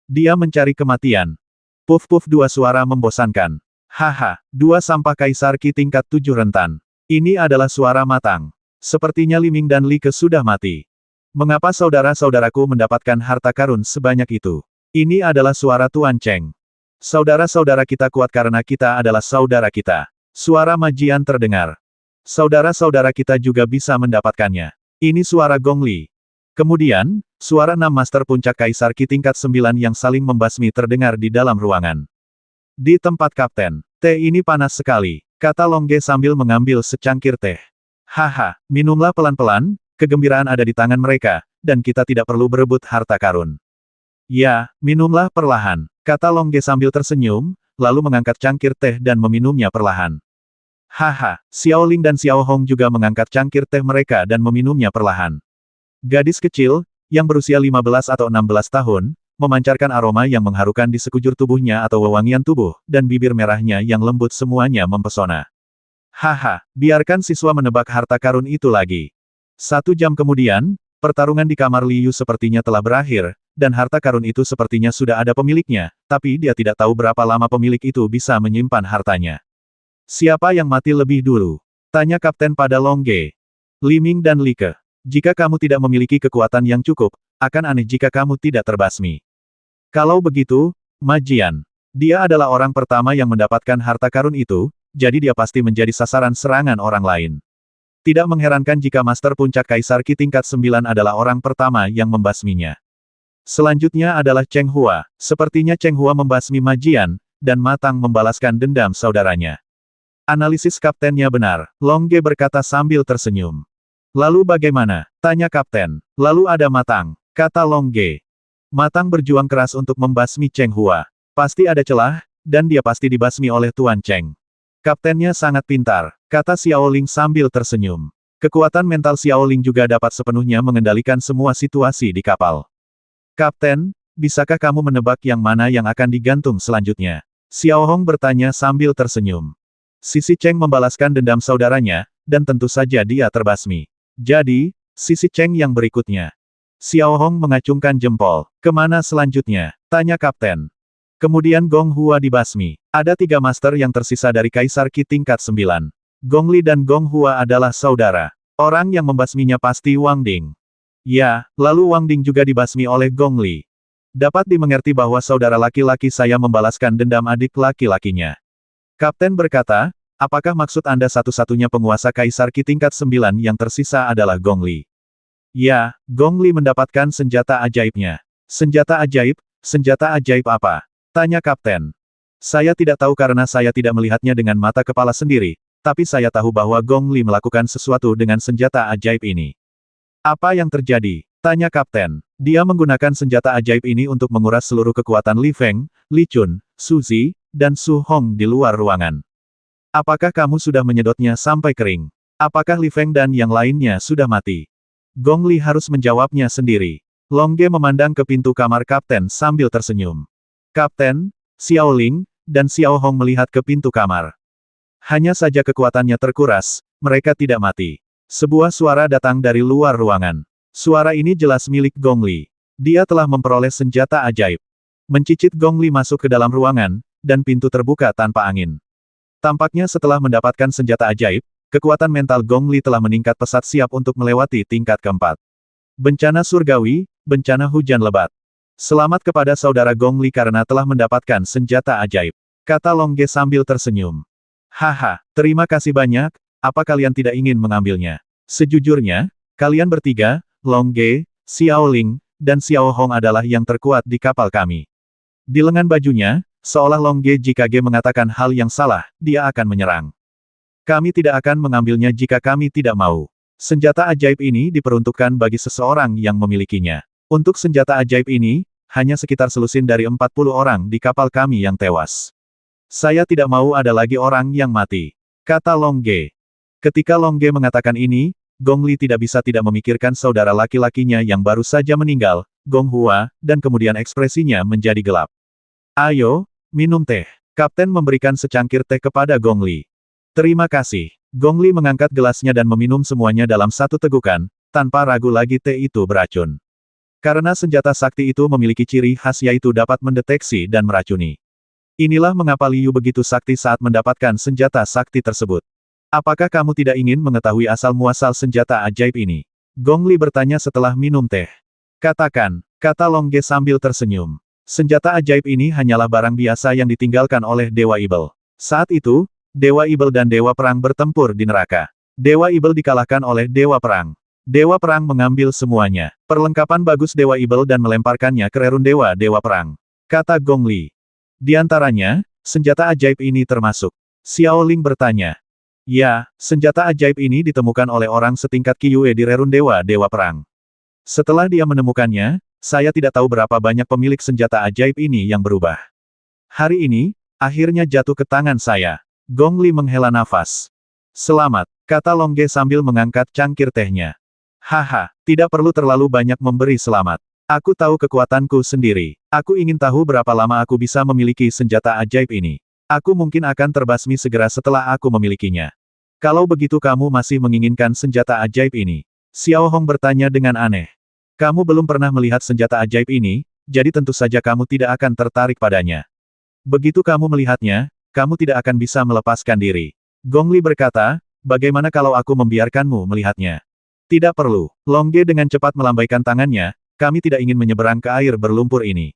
Dia mencari kematian. Puf-puf dua suara membosankan. Haha, dua sampah Kaisar Qi tingkat 7 rentan. Ini adalah suara matang. Sepertinya Li Ming dan Li Ke sudah mati. Mengapa saudara-saudaraku mendapatkan harta karun sebanyak itu? Ini adalah suara Tuan Cheng. Saudara-saudara kita kuat karena kita adalah saudara kita. Suara majian terdengar. Saudara-saudara kita juga bisa mendapatkannya. Ini suara Gong Li. Kemudian, suara 6 master puncak Kaisar Qi tingkat 9 yang saling membasmi terdengar di dalam ruangan. Di tempat kapten, teh ini panas sekali, kata Longge sambil mengambil secangkir teh. Haha, minumlah pelan-pelan, kegembiraan ada di tangan mereka, dan kita tidak perlu berebut harta karun. Ya, minumlah perlahan, kata Longge sambil tersenyum, lalu mengangkat cangkir teh dan meminumnya perlahan. Haha, Xiao Ling dan Xiao Hong juga mengangkat cangkir teh mereka dan meminumnya perlahan. Gadis kecil, yang berusia 15 atau 16 tahun, memancarkan aroma yang mengharukan di sekujur tubuhnya atau wewangian tubuh, dan bibir merahnya yang lembut semuanya mempesona. Haha, biarkan siswa menebak harta karun itu lagi. 1 jam kemudian, pertarungan di kamar Liu sepertinya telah berakhir, dan harta karun itu sepertinya sudah ada pemiliknya, tapi dia tidak tahu berapa lama pemilik itu bisa menyimpan hartanya. Siapa yang mati lebih dulu? Tanya kapten pada Longge. Li Ming dan Li Ke. Jika kamu tidak memiliki kekuatan yang cukup, akan aneh jika kamu tidak terbasmi. Kalau begitu, majian. Dia adalah orang pertama yang mendapatkan harta karun itu, jadi dia pasti menjadi sasaran serangan orang lain. Tidak mengherankan jika Master Puncak Kaisar Qi tingkat 9 adalah orang pertama yang membasminya. Selanjutnya adalah Cheng Hua. Sepertinya Cheng Hua membasmi majian, dan matang membalaskan dendam saudaranya. Analisis kaptennya benar, Longge berkata sambil tersenyum. Lalu bagaimana? Tanya kapten. Lalu ada Matang, kata Longge. Matang berjuang keras untuk membasmi Cheng Hua. Pasti ada celah, dan dia pasti dibasmi oleh Tuan Cheng. Kaptennya sangat pintar, kata Xiao Ling sambil tersenyum. Kekuatan mental Xiao Ling juga dapat sepenuhnya mengendalikan semua situasi di kapal. Kapten, bisakah kamu menebak yang mana yang akan digantung selanjutnya? Xiao Hong bertanya sambil tersenyum. Sisi Cheng membalaskan dendam saudaranya, dan tentu saja dia terbasmi. Jadi, sisi Cheng yang berikutnya. Xiao Hong mengacungkan jempol. Kemana selanjutnya? Tanya kapten. Kemudian Gong Hua dibasmi. Ada 3 master yang tersisa dari Kaisar Qi tingkat 9. Gong Li dan Gong Hua adalah saudara. Orang yang membasminya pasti Wang Ding. Ya, lalu Wang Ding juga dibasmi oleh Gong Li. Dapat dimengerti bahwa saudara laki-laki saya membalaskan dendam adik laki-lakinya. Kapten berkata, apakah maksud Anda satu-satunya penguasa Kaisar Qi tingkat 9 yang tersisa adalah Gong Li? Ya, Gong Li mendapatkan senjata ajaibnya. Senjata ajaib apa? Tanya kapten. Saya tidak tahu karena saya tidak melihatnya dengan mata kepala sendiri, tapi saya tahu bahwa Gong Li melakukan sesuatu dengan senjata ajaib ini. Apa yang terjadi? Tanya kapten. Dia menggunakan senjata ajaib ini untuk menguras seluruh kekuatan Li Feng, Li Chun, Su Zi, dan Su Hong di luar ruangan. Apakah kamu sudah menyedotnya sampai kering? Apakah Li Feng dan yang lainnya sudah mati? Gong Li harus menjawabnya sendiri. Longge memandang ke pintu kamar kapten sambil tersenyum. Kapten, Xiao Ling, dan Xiao Hong melihat ke pintu kamar. Hanya saja kekuatannya terkuras, mereka tidak mati. Sebuah suara datang dari luar ruangan. Suara ini jelas milik Gong Li. Dia telah memperoleh senjata ajaib. Mencicit Gong Li masuk ke dalam ruangan, dan pintu terbuka tanpa angin. Tampaknya setelah mendapatkan senjata ajaib, kekuatan mental Gong Li telah meningkat pesat siap untuk melewati tingkat keempat. Bencana surgawi, bencana hujan lebat. Selamat kepada saudara Gong Li karena telah mendapatkan senjata ajaib, kata Long Ge sambil tersenyum. Haha, terima kasih banyak, apa kalian tidak ingin mengambilnya? Sejujurnya, kalian bertiga, Long Ge, Xiao Ling, dan Xiao Hong adalah yang terkuat di kapal kami. Di lengan bajunya, seolah Long Ge jika Ge mengatakan hal yang salah, dia akan menyerang. Kami tidak akan mengambilnya jika kami tidak mau. Senjata ajaib ini diperuntukkan bagi seseorang yang memilikinya. Untuk senjata ajaib ini, hanya sekitar selusin dari 40 orang di kapal kami yang tewas. Saya tidak mau ada lagi orang yang mati, kata Long Ge. Ketika Long Ge mengatakan ini, Gong Li tidak bisa tidak memikirkan saudara laki-lakinya yang baru saja meninggal, Gong Hua, dan kemudian ekspresinya menjadi gelap. Ayo, minum teh. Kapten memberikan secangkir teh kepada Gong Li. Terima kasih. Gong Li mengangkat gelasnya dan meminum semuanya dalam satu tegukan, tanpa ragu lagi teh itu beracun. Karena senjata sakti itu memiliki ciri khas yaitu dapat mendeteksi dan meracuni. Inilah mengapa Liu begitu sakti saat mendapatkan senjata sakti tersebut. Apakah kamu tidak ingin mengetahui asal-muasal senjata ajaib ini? Gong Li bertanya setelah minum teh. Katakan, kata Long Ge sambil tersenyum. Senjata ajaib ini hanyalah barang biasa yang ditinggalkan oleh Dewa Ibel. Saat itu, Dewa Ibel dan Dewa Perang bertempur di neraka. Dewa Ibel dikalahkan oleh Dewa Perang. Dewa Perang mengambil semuanya. Perlengkapan bagus Dewa Ibel dan melemparkannya ke rerun Dewa Perang. Kata Gong Li. Di antaranya, senjata ajaib ini termasuk. Xiao Ling bertanya. Ya, senjata ajaib ini ditemukan oleh orang setingkat Qiyue di rerun Dewa Perang. Setelah dia menemukannya, saya tidak tahu berapa banyak pemilik senjata ajaib ini yang berubah. Hari ini, akhirnya jatuh ke tangan saya. Gong Li menghela nafas. Selamat, kata Long Ge sambil mengangkat cangkir tehnya. Haha, tidak perlu terlalu banyak memberi selamat. Aku tahu kekuatanku sendiri. Aku ingin tahu berapa lama aku bisa memiliki senjata ajaib ini. Aku mungkin akan terbasmi segera setelah aku memilikinya. Kalau begitu kamu masih menginginkan senjata ajaib ini? Xiao Hong bertanya dengan aneh. Kamu belum pernah melihat senjata ajaib ini, jadi tentu saja kamu tidak akan tertarik padanya. Begitu kamu melihatnya, kamu tidak akan bisa melepaskan diri. Gong Li berkata, bagaimana kalau aku membiarkanmu melihatnya? Tidak perlu. Long Ge dengan cepat melambaikan tangannya, kami tidak ingin menyeberang ke air berlumpur ini.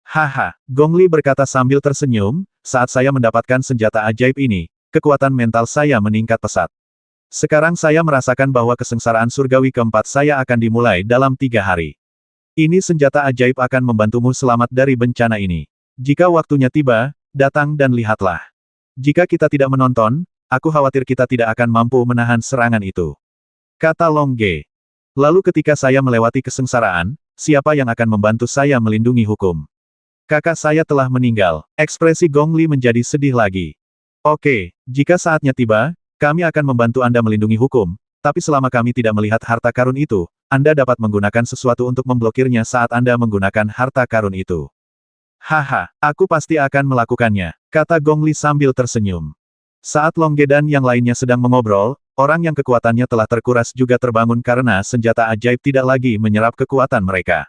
Haha, Gong Li berkata sambil tersenyum, saat saya mendapatkan senjata ajaib ini, kekuatan mental saya meningkat pesat. Sekarang saya merasakan bahwa kesengsaraan surgawi keempat saya akan dimulai dalam 3 hari. Ini senjata ajaib akan membantumu selamat dari bencana ini. Jika waktunya tiba, datang dan lihatlah. Jika kita tidak menonton, aku khawatir kita tidak akan mampu menahan serangan itu. Kata Long Ge. Lalu ketika saya melewati kesengsaraan, siapa yang akan membantu saya melindungi hukum? Kakak saya telah meninggal. Ekspresi Gong Li menjadi sedih lagi. Oke, jika saatnya tiba, kami akan membantu Anda melindungi hukum, tapi selama kami tidak melihat harta karun itu, Anda dapat menggunakan sesuatu untuk memblokirnya saat Anda menggunakan harta karun itu. Haha, aku pasti akan melakukannya, kata Gong Li sambil tersenyum. Saat Long Ge dan yang lainnya sedang mengobrol, orang yang kekuatannya telah terkuras juga terbangun karena senjata ajaib tidak lagi menyerap kekuatan mereka.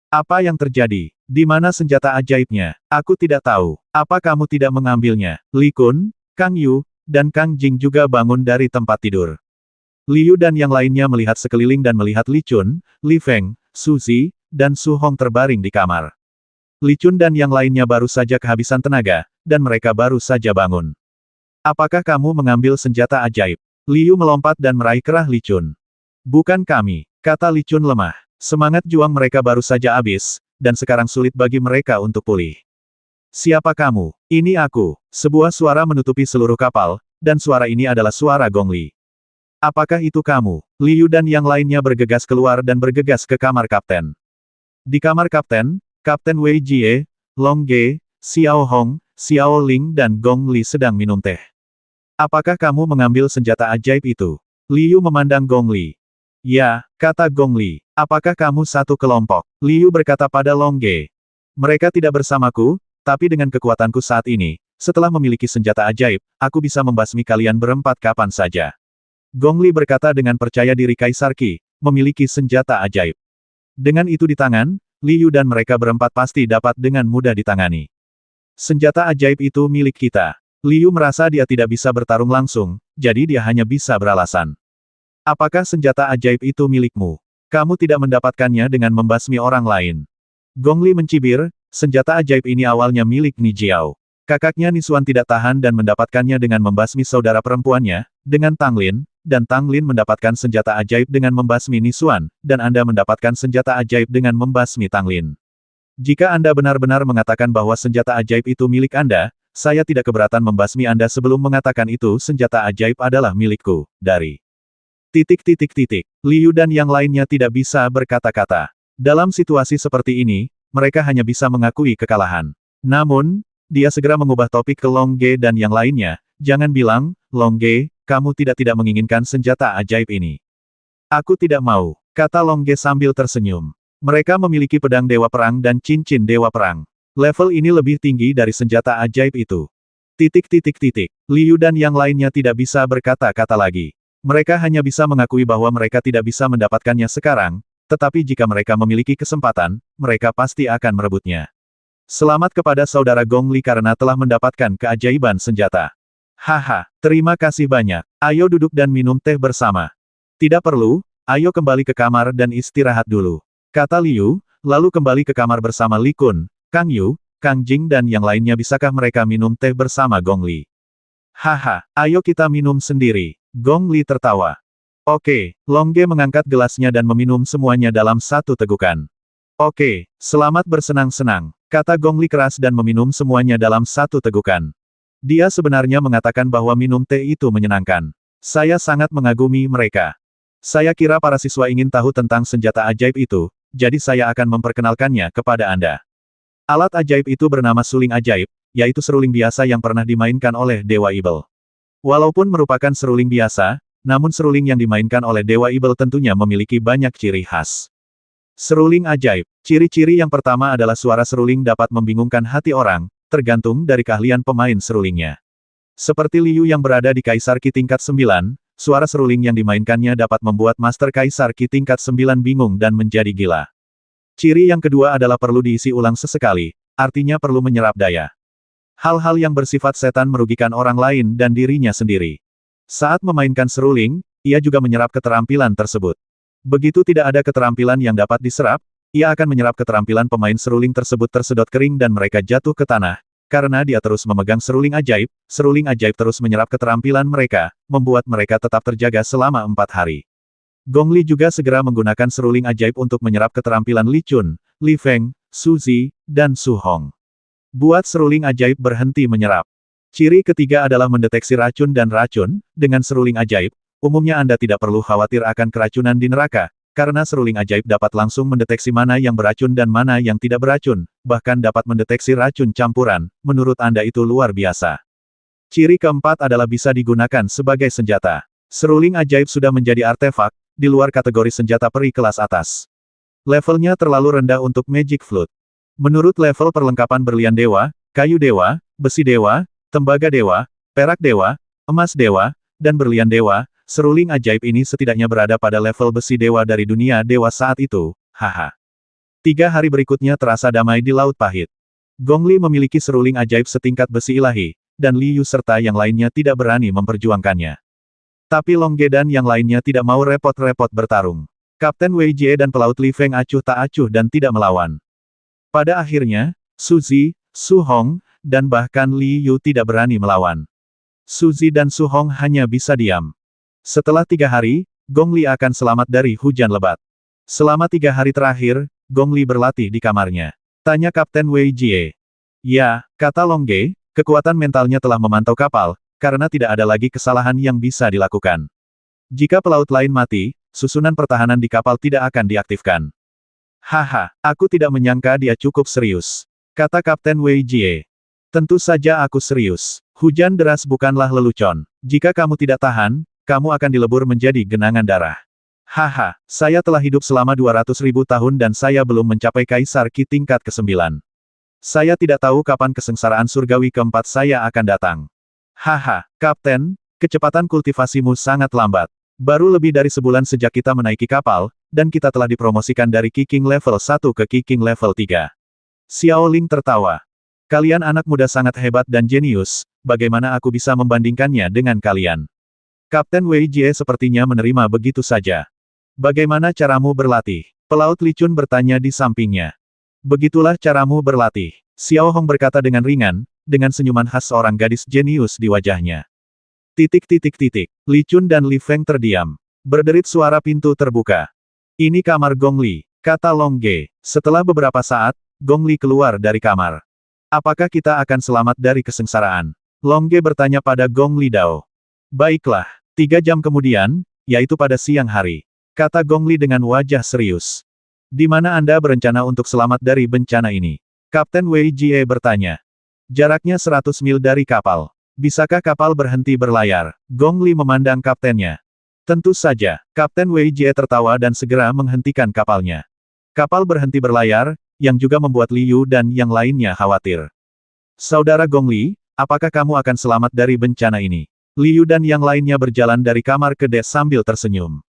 Apa yang terjadi? Di mana senjata ajaibnya? Aku tidak tahu. Apa kamu tidak mengambilnya? Li Kun, Kang Yu, dan Kang Jing juga bangun dari tempat tidur. Liu dan yang lainnya melihat sekeliling dan melihat Li Chun, Li Feng, Su Zi, dan Su Hong terbaring di kamar. Li Chun dan yang lainnya baru saja kehabisan tenaga, dan mereka baru saja bangun. Apakah kamu mengambil senjata ajaib? Liu melompat dan meraih kerah Li Chun. Bukan kami, kata Li Chun lemah. Semangat juang mereka baru saja habis, dan sekarang sulit bagi mereka untuk pulih. Siapa kamu? Ini aku. Sebuah suara menutupi seluruh kapal, dan suara ini adalah suara Gong Li. Apakah itu kamu? Liu dan yang lainnya bergegas keluar dan bergegas ke kamar kapten. Di kamar kapten, Kapten Wei Jie, Long Ge, Xiao Hong, Xiao Ling dan Gong Li sedang minum teh. Apakah kamu mengambil senjata ajaib itu? Liu memandang Gong Li. Ya, kata Gong Li. Apakah kamu satu kelompok? Liu berkata pada Long Ge. Mereka tidak bersamaku, tapi dengan kekuatanku saat ini, setelah memiliki senjata ajaib, aku bisa membasmi kalian berempat kapan saja. Gong Li berkata dengan percaya diri Kaisar Qi, memiliki senjata ajaib. Dengan itu di tangan, Liu dan mereka berempat pasti dapat dengan mudah ditangani. Senjata ajaib itu milik kita. Liu merasa dia tidak bisa bertarung langsung, jadi dia hanya bisa beralasan. Apakah senjata ajaib itu milikmu? Kamu tidak mendapatkannya dengan membasmi orang lain. Gong Li mencibir, senjata ajaib ini awalnya milik Ni Jiao. Kakaknya Nisuan tidak tahan dan mendapatkannya dengan membasmi saudara perempuannya, dengan Tang Lin, dan Tang Lin mendapatkan senjata ajaib dengan membasmi Nisuan, dan Anda mendapatkan senjata ajaib dengan membasmi Tang Lin. Jika Anda benar-benar mengatakan bahwa senjata ajaib itu milik Anda, saya tidak keberatan membasmi Anda sebelum mengatakan itu senjata ajaib adalah milikku, dari... Liu dan yang lainnya tidak bisa berkata-kata. Dalam situasi seperti ini, mereka hanya bisa mengakui kekalahan. Namun, dia segera mengubah topik ke Long Ge dan yang lainnya, jangan bilang, Long Ge, kamu tidak menginginkan senjata ajaib ini. Aku tidak mau, kata Long Ge sambil tersenyum. Mereka memiliki pedang Dewa Perang dan cincin Dewa Perang. Level ini lebih tinggi dari senjata ajaib itu. Liu dan yang lainnya tidak bisa berkata-kata lagi. Mereka hanya bisa mengakui bahwa mereka tidak bisa mendapatkannya sekarang, tetapi jika mereka memiliki kesempatan, mereka pasti akan merebutnya. Selamat kepada saudara Gong Li karena telah mendapatkan keajaiban senjata. Haha, terima kasih banyak. Ayo duduk dan minum teh bersama. Tidak perlu, ayo kembali ke kamar dan istirahat dulu. Kata Liu, lalu kembali ke kamar bersama Li Kun, Kang Yu, Kang Jing dan yang lainnya. Bisakah mereka minum teh bersama Gong Li? Haha, ayo kita minum sendiri. Gong Li tertawa. Oke, Long Ge mengangkat gelasnya dan meminum semuanya dalam satu tegukan. Oke, selamat bersenang-senang, kata Gong Li keras dan meminum semuanya dalam satu tegukan. Dia sebenarnya mengatakan bahwa minum teh itu menyenangkan. Saya sangat mengagumi mereka. Saya kira para siswa ingin tahu tentang senjata ajaib itu, jadi saya akan memperkenalkannya kepada Anda. Alat ajaib itu bernama suling ajaib, yaitu seruling biasa yang pernah dimainkan oleh Dewa Ibel. Walaupun merupakan seruling biasa, namun seruling yang dimainkan oleh Dewa Ibel tentunya memiliki banyak ciri khas. Seruling ajaib. Ciri-ciri yang pertama adalah suara seruling dapat membingungkan hati orang, tergantung dari keahlian pemain serulingnya. Seperti Liu yang berada di Kaisar Qi tingkat 9, suara seruling yang dimainkannya dapat membuat Master Kaisar Qi tingkat 9 bingung dan menjadi gila. Ciri yang kedua adalah perlu diisi ulang sesekali, artinya perlu menyerap daya. Hal-hal yang bersifat setan merugikan orang lain dan dirinya sendiri. Saat memainkan seruling, ia juga menyerap keterampilan tersebut. Begitu tidak ada keterampilan yang dapat diserap, ia akan menyerap keterampilan pemain seruling tersebut tersedot kering dan mereka jatuh ke tanah. Karena dia terus memegang seruling ajaib terus menyerap keterampilan mereka, membuat mereka tetap terjaga selama 4 hari. Gong Li juga segera menggunakan seruling ajaib untuk menyerap keterampilan Li Chun, Li Feng, Su Zi, dan Su Hong. Buat seruling ajaib berhenti menyerap. Ciri ketiga adalah mendeteksi racun dan racun. Dengan seruling ajaib, umumnya Anda tidak perlu khawatir akan keracunan di neraka, karena seruling ajaib dapat langsung mendeteksi mana yang beracun dan mana yang tidak beracun, bahkan dapat mendeteksi racun campuran. Menurut Anda itu luar biasa. Ciri keempat adalah bisa digunakan sebagai senjata. Seruling ajaib sudah menjadi artefak, di luar kategori senjata peri kelas atas. Levelnya terlalu rendah untuk Magic Flute. Menurut level perlengkapan berlian dewa, kayu dewa, besi dewa, tembaga dewa, perak dewa, emas dewa, dan berlian dewa, seruling ajaib ini setidaknya berada pada level besi dewa dari dunia dewa saat itu, haha. 3 hari berikutnya terasa damai di Laut Pahit. Gong Li memiliki seruling ajaib setingkat besi ilahi, dan Li Yu serta yang lainnya tidak berani memperjuangkannya. Tapi Long Ge dan yang lainnya tidak mau repot-repot bertarung. Kapten Wei Jie dan pelaut Li Feng acuh tak acuh dan tidak melawan. Pada akhirnya, Su Zi, Su Hong, dan bahkan Li Yu tidak berani melawan. Su Zi dan Su Hong hanya bisa diam. Setelah 3 hari, Gong Li akan selamat dari hujan lebat. Selama 3 hari terakhir, Gong Li berlatih di kamarnya. Tanya Kapten Wei Jie. Ya, kata Long Ge, kekuatan mentalnya telah memantau kapal, karena tidak ada lagi kesalahan yang bisa dilakukan. Jika pelaut lain mati, susunan pertahanan di kapal tidak akan diaktifkan. Haha, aku tidak menyangka dia cukup serius, kata Kapten Wei Jie. Tentu saja aku serius. Hujan deras bukanlah lelucon. Jika kamu tidak tahan, kamu akan dilebur menjadi genangan darah. Haha, saya telah hidup selama 200.000 tahun dan saya belum mencapai Kaisar Qi tingkat ke-9. Saya tidak tahu kapan kesengsaraan surgawi keempat saya akan datang. Haha, Kapten, kecepatan kultivasimu sangat lambat. Baru lebih dari sebulan sejak kita menaiki kapal, dan kita telah dipromosikan dari Qi King level 1 ke Qi King level 3. Xiao Ling tertawa. Kalian anak muda sangat hebat dan jenius, bagaimana aku bisa membandingkannya dengan kalian? Kapten Wei Jie sepertinya menerima begitu saja. Bagaimana caramu berlatih? Pelaut Li Chun bertanya di sampingnya. Begitulah caramu berlatih. Xiao Hong berkata dengan ringan, dengan senyuman khas seorang gadis jenius di wajahnya. Li Chun dan Li Feng terdiam. Berderit suara pintu terbuka. Ini kamar Gong Li, kata Long Ge. Setelah beberapa saat, Gong Li keluar dari kamar. Apakah kita akan selamat dari kesengsaraan? Long Ge bertanya pada Gong Li Dao. Baiklah, 3 jam kemudian, yaitu pada siang hari, kata Gong Li dengan wajah serius. Di mana Anda berencana untuk selamat dari bencana ini? Kapten Wei Jie bertanya. Jaraknya 100 mil dari kapal. Bisakah kapal berhenti berlayar? Gong Li memandang kaptennya. Tentu saja, Kapten Wei Jie tertawa dan segera menghentikan kapalnya. Kapal berhenti berlayar, yang juga membuat Liu dan yang lainnya khawatir. Saudara Gong Li, apakah kamu akan selamat dari bencana ini? Liu dan yang lainnya berjalan dari kamar ke des sambil tersenyum.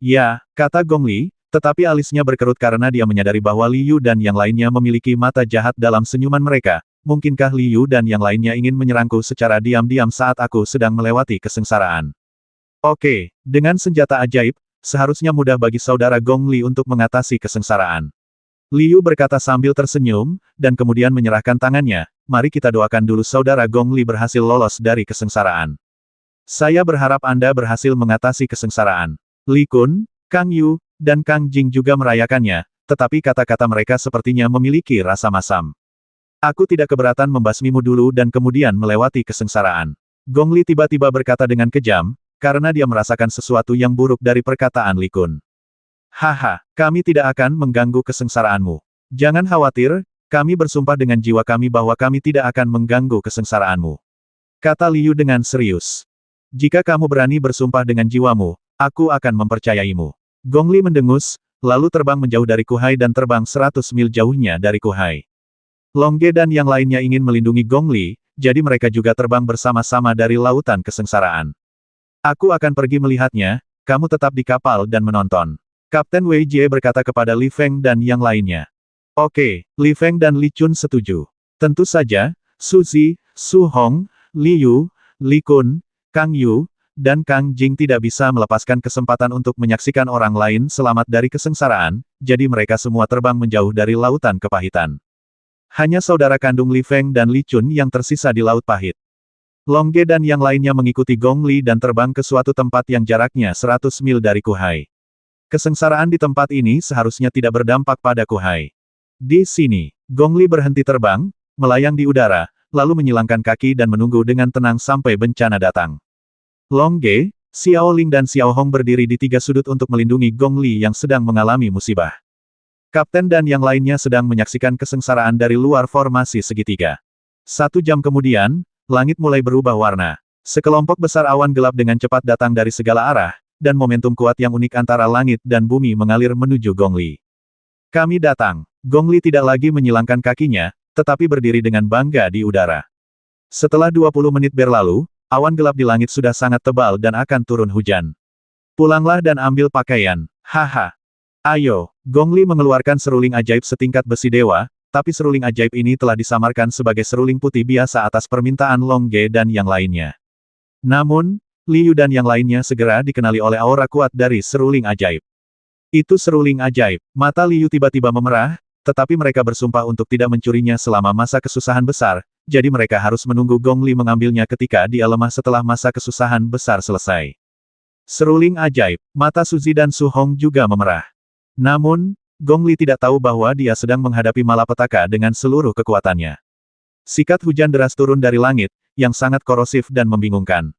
Ya, kata Gong Li, tetapi alisnya berkerut karena dia menyadari bahwa Liu dan yang lainnya memiliki mata jahat dalam senyuman mereka. Mungkinkah Liu dan yang lainnya ingin menyerangku secara diam-diam saat aku sedang melewati kesengsaraan? Oke, dengan senjata ajaib, seharusnya mudah bagi saudara Gong Li untuk mengatasi kesengsaraan. Liu berkata sambil tersenyum, dan kemudian menyerahkan tangannya, mari kita doakan dulu saudara Gong Li berhasil lolos dari kesengsaraan. Saya berharap Anda berhasil mengatasi kesengsaraan. Li Kun, Kang Yu, dan Kang Jing juga merayakannya, tetapi kata-kata mereka sepertinya memiliki rasa masam. Aku tidak keberatan membasmimu dulu dan kemudian melewati kesengsaraan. Gong Li tiba-tiba berkata dengan kejam, karena dia merasakan sesuatu yang buruk dari perkataan Li Kun. Haha, kami tidak akan mengganggu kesengsaraanmu. Jangan khawatir, kami bersumpah dengan jiwa kami bahwa kami tidak akan mengganggu kesengsaraanmu. Kata Liu dengan serius. Jika kamu berani bersumpah dengan jiwamu, aku akan mempercayaimu. Gong Li mendengus, lalu terbang menjauh dari Kuhai dan terbang 100 mil jauhnya dari Kuhai. Long Ge dan yang lainnya ingin melindungi Gong Li, jadi mereka juga terbang bersama-sama dari lautan kesengsaraan. Aku akan pergi melihatnya, kamu tetap di kapal dan menonton. Kapten Wei Jie berkata kepada Li Feng dan yang lainnya. Oke, Li Feng dan Li Chun setuju. Tentu saja, Su Zi, Su Hong, Li Yu, Li Kun, Kang Yu, dan Kang Jing tidak bisa melepaskan kesempatan untuk menyaksikan orang lain selamat dari kesengsaraan, jadi mereka semua terbang menjauh dari lautan kepahitan. Hanya saudara kandung Li Feng dan Li Chun yang tersisa di Laut Pahit. Long Ge dan yang lainnya mengikuti Gong Li dan terbang ke suatu tempat yang jaraknya 100 mil dari Kuhai. Kesengsaraan di tempat ini seharusnya tidak berdampak pada Kuhai. Di sini, Gong Li berhenti terbang, melayang di udara, lalu menyilangkan kaki dan menunggu dengan tenang sampai bencana datang. Long Ge, Xiao Ling dan Xiao Hong berdiri di 3 sudut untuk melindungi Gong Li yang sedang mengalami musibah. Kapten dan yang lainnya sedang menyaksikan kesengsaraan dari luar formasi segitiga. 1 jam kemudian, langit mulai berubah warna. Sekelompok besar awan gelap dengan cepat datang dari segala arah, dan momentum kuat yang unik antara langit dan bumi mengalir menuju Gong Li. Kami datang. Gong Li tidak lagi menyilangkan kakinya, tetapi berdiri dengan bangga di udara. Setelah 20 menit berlalu, awan gelap di langit sudah sangat tebal dan akan turun hujan. Pulanglah dan ambil pakaian. Haha. Ayo, Gong Li mengeluarkan seruling ajaib setingkat besi dewa, tapi seruling ajaib ini telah disamarkan sebagai seruling putih biasa atas permintaan Long Ge dan yang lainnya. Namun, Liu dan yang lainnya segera dikenali oleh aura kuat dari seruling ajaib. Itu seruling ajaib. Mata Liu tiba-tiba memerah, tetapi mereka bersumpah untuk tidak mencurinya selama masa kesusahan besar, jadi mereka harus menunggu Gong Li mengambilnya ketika dia lemah setelah masa kesusahan besar selesai. Seruling ajaib, mata Suzy dan Su Hong juga memerah. Namun, Gong Li tidak tahu bahwa dia sedang menghadapi malapetaka dengan seluruh kekuatannya. Sikat hujan deras turun dari langit, yang sangat korosif dan membingungkan.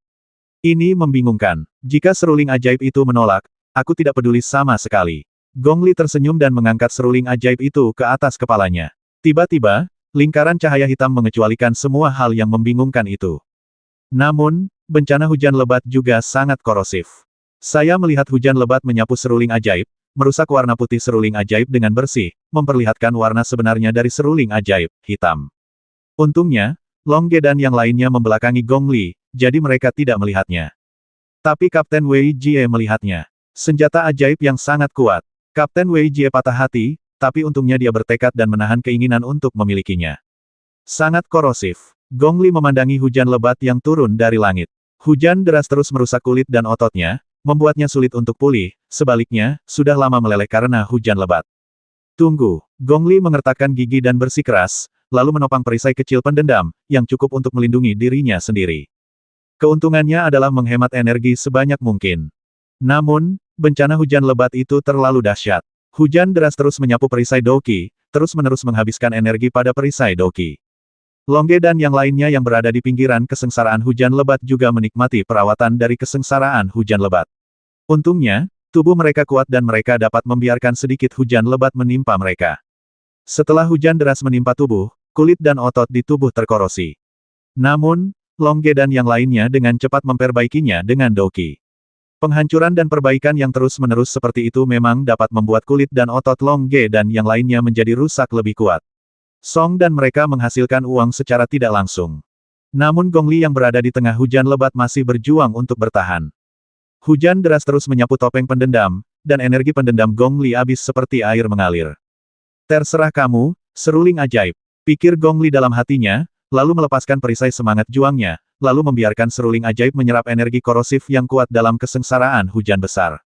Ini membingungkan. Jika seruling ajaib itu menolak, aku tidak peduli sama sekali. Gong Li tersenyum dan mengangkat seruling ajaib itu ke atas kepalanya. Tiba-tiba, lingkaran cahaya hitam mengecualikan semua hal yang membingungkan itu. Namun, bencana hujan lebat juga sangat korosif. Saya melihat hujan lebat menyapu seruling ajaib, merusak warna putih seruling ajaib dengan bersih, memperlihatkan warna sebenarnya dari seruling ajaib, hitam. Untungnya, Long Ge dan yang lainnya membelakangi Gong Li, jadi mereka tidak melihatnya. Tapi Kapten Wei Jie melihatnya. Senjata ajaib yang sangat kuat. Kapten Wei Jie patah hati, tapi untungnya dia bertekad dan menahan keinginan untuk memilikinya. Sangat korosif. Gong Li memandangi hujan lebat yang turun dari langit. Hujan deras terus merusak kulit dan ototnya, membuatnya sulit untuk pulih, sebaliknya, sudah lama meleleh karena hujan lebat. Tunggu, Gong Li mengertakkan gigi dan bersikeras, lalu menopang perisai kecil pendendam, yang cukup untuk melindungi dirinya sendiri. Keuntungannya adalah menghemat energi sebanyak mungkin. Namun, bencana hujan lebat itu terlalu dahsyat. Hujan deras terus menyapu perisai Doqi, terus-menerus menghabiskan energi pada perisai Doqi. Longge dan yang lainnya yang berada di pinggiran kesengsaraan hujan lebat juga menikmati perawatan dari kesengsaraan hujan lebat. Untungnya, tubuh mereka kuat dan mereka dapat membiarkan sedikit hujan lebat menimpa mereka. Setelah hujan deras menimpa tubuh, kulit dan otot di tubuh terkorosi. Namun, Longge dan yang lainnya dengan cepat memperbaikinya dengan Doqi. Penghancuran dan perbaikan yang terus-menerus seperti itu memang dapat membuat kulit dan otot Longge dan yang lainnya menjadi rusak lebih kuat. Song dan mereka menghasilkan uang secara tidak langsung. Namun Gong Li yang berada di tengah hujan lebat masih berjuang untuk bertahan. Hujan deras terus menyapu topeng pendendam, dan energi pendendam Gong Li habis seperti air mengalir. Terserah kamu, seruling ajaib, pikir Gong Li dalam hatinya, lalu melepaskan perisai semangat juangnya, lalu membiarkan seruling ajaib menyerap energi korosif yang kuat dalam kesengsaraan hujan besar.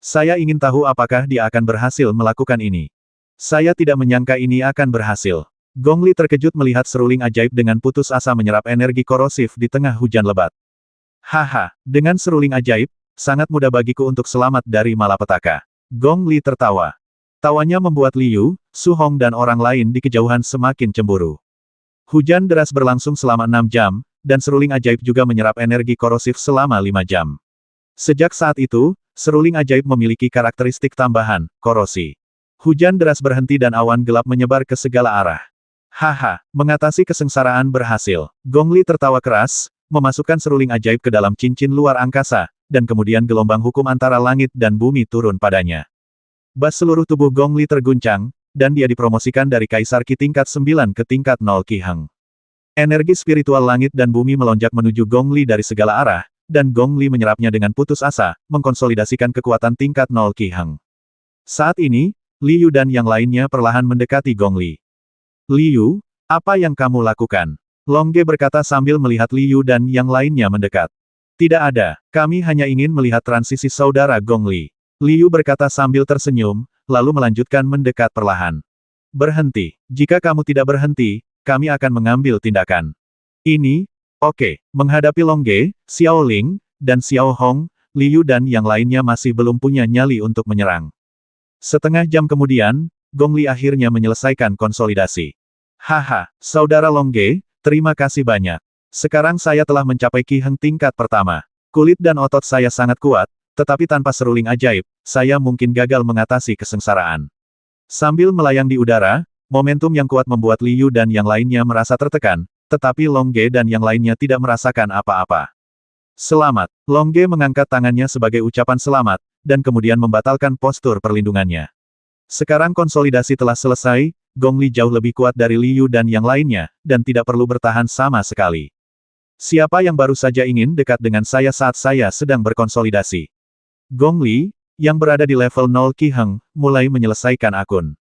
Saya ingin tahu apakah dia akan berhasil melakukan ini. Saya tidak menyangka ini akan berhasil. Gong Li terkejut melihat seruling ajaib dengan putus asa menyerap energi korosif di tengah hujan lebat. Haha, dengan seruling ajaib, sangat mudah bagiku untuk selamat dari malapetaka. Gong Li tertawa. Tawanya membuat Liu, Su Hong dan orang lain di kejauhan semakin cemburu. Hujan deras berlangsung selama 6 jam, dan seruling ajaib juga menyerap energi korosif selama 5 jam. Sejak saat itu, seruling ajaib memiliki karakteristik tambahan, korosi. Hujan deras berhenti dan awan gelap menyebar ke segala arah. Haha, mengatasi kesengsaraan berhasil. Gong Li tertawa keras, memasukkan seruling ajaib ke dalam cincin luar angkasa, dan kemudian gelombang hukum antara langit dan bumi turun padanya. Bas seluruh tubuh Gong Li terguncang, dan dia dipromosikan dari Kaisar Qi tingkat 9 ke tingkat 0 Qi Heng. Energi spiritual langit dan bumi melonjak menuju Gong Li dari segala arah, dan Gong Li menyerapnya dengan putus asa, mengkonsolidasikan kekuatan tingkat 0 Qi Heng. Saat ini, Liu dan yang lainnya perlahan mendekati Gong Li. Liu, apa yang kamu lakukan? Longge berkata sambil melihat Liu dan yang lainnya mendekat. Tidak ada, kami hanya ingin melihat transisi saudara Gong Li. Liu berkata sambil tersenyum, lalu melanjutkan mendekat perlahan. Berhenti, jika kamu tidak berhenti, kami akan mengambil tindakan. Ini, oke, menghadapi Longge, Xiao Ling, dan Xiao Hong, Liu dan yang lainnya masih belum punya nyali untuk menyerang. Setengah jam kemudian, Gong Li akhirnya menyelesaikan konsolidasi. Haha, saudara Longge, terima kasih banyak. Sekarang saya telah mencapai Qi Heng tingkat pertama. Kulit dan otot saya sangat kuat, tetapi tanpa seruling ajaib, saya mungkin gagal mengatasi kesengsaraan. Sambil melayang di udara, momentum yang kuat membuat Liu dan yang lainnya merasa tertekan, tetapi Longge dan yang lainnya tidak merasakan apa-apa. Selamat, Longge mengangkat tangannya sebagai ucapan selamat, dan kemudian membatalkan postur perlindungannya. Sekarang konsolidasi telah selesai, Gong Li jauh lebih kuat dari Liu dan yang lainnya, dan tidak perlu bertahan sama sekali. Siapa yang baru saja ingin dekat dengan saya saat saya sedang berkonsolidasi? Gong Li, yang berada di level 0 Qi Heng, mulai menyelesaikan akun.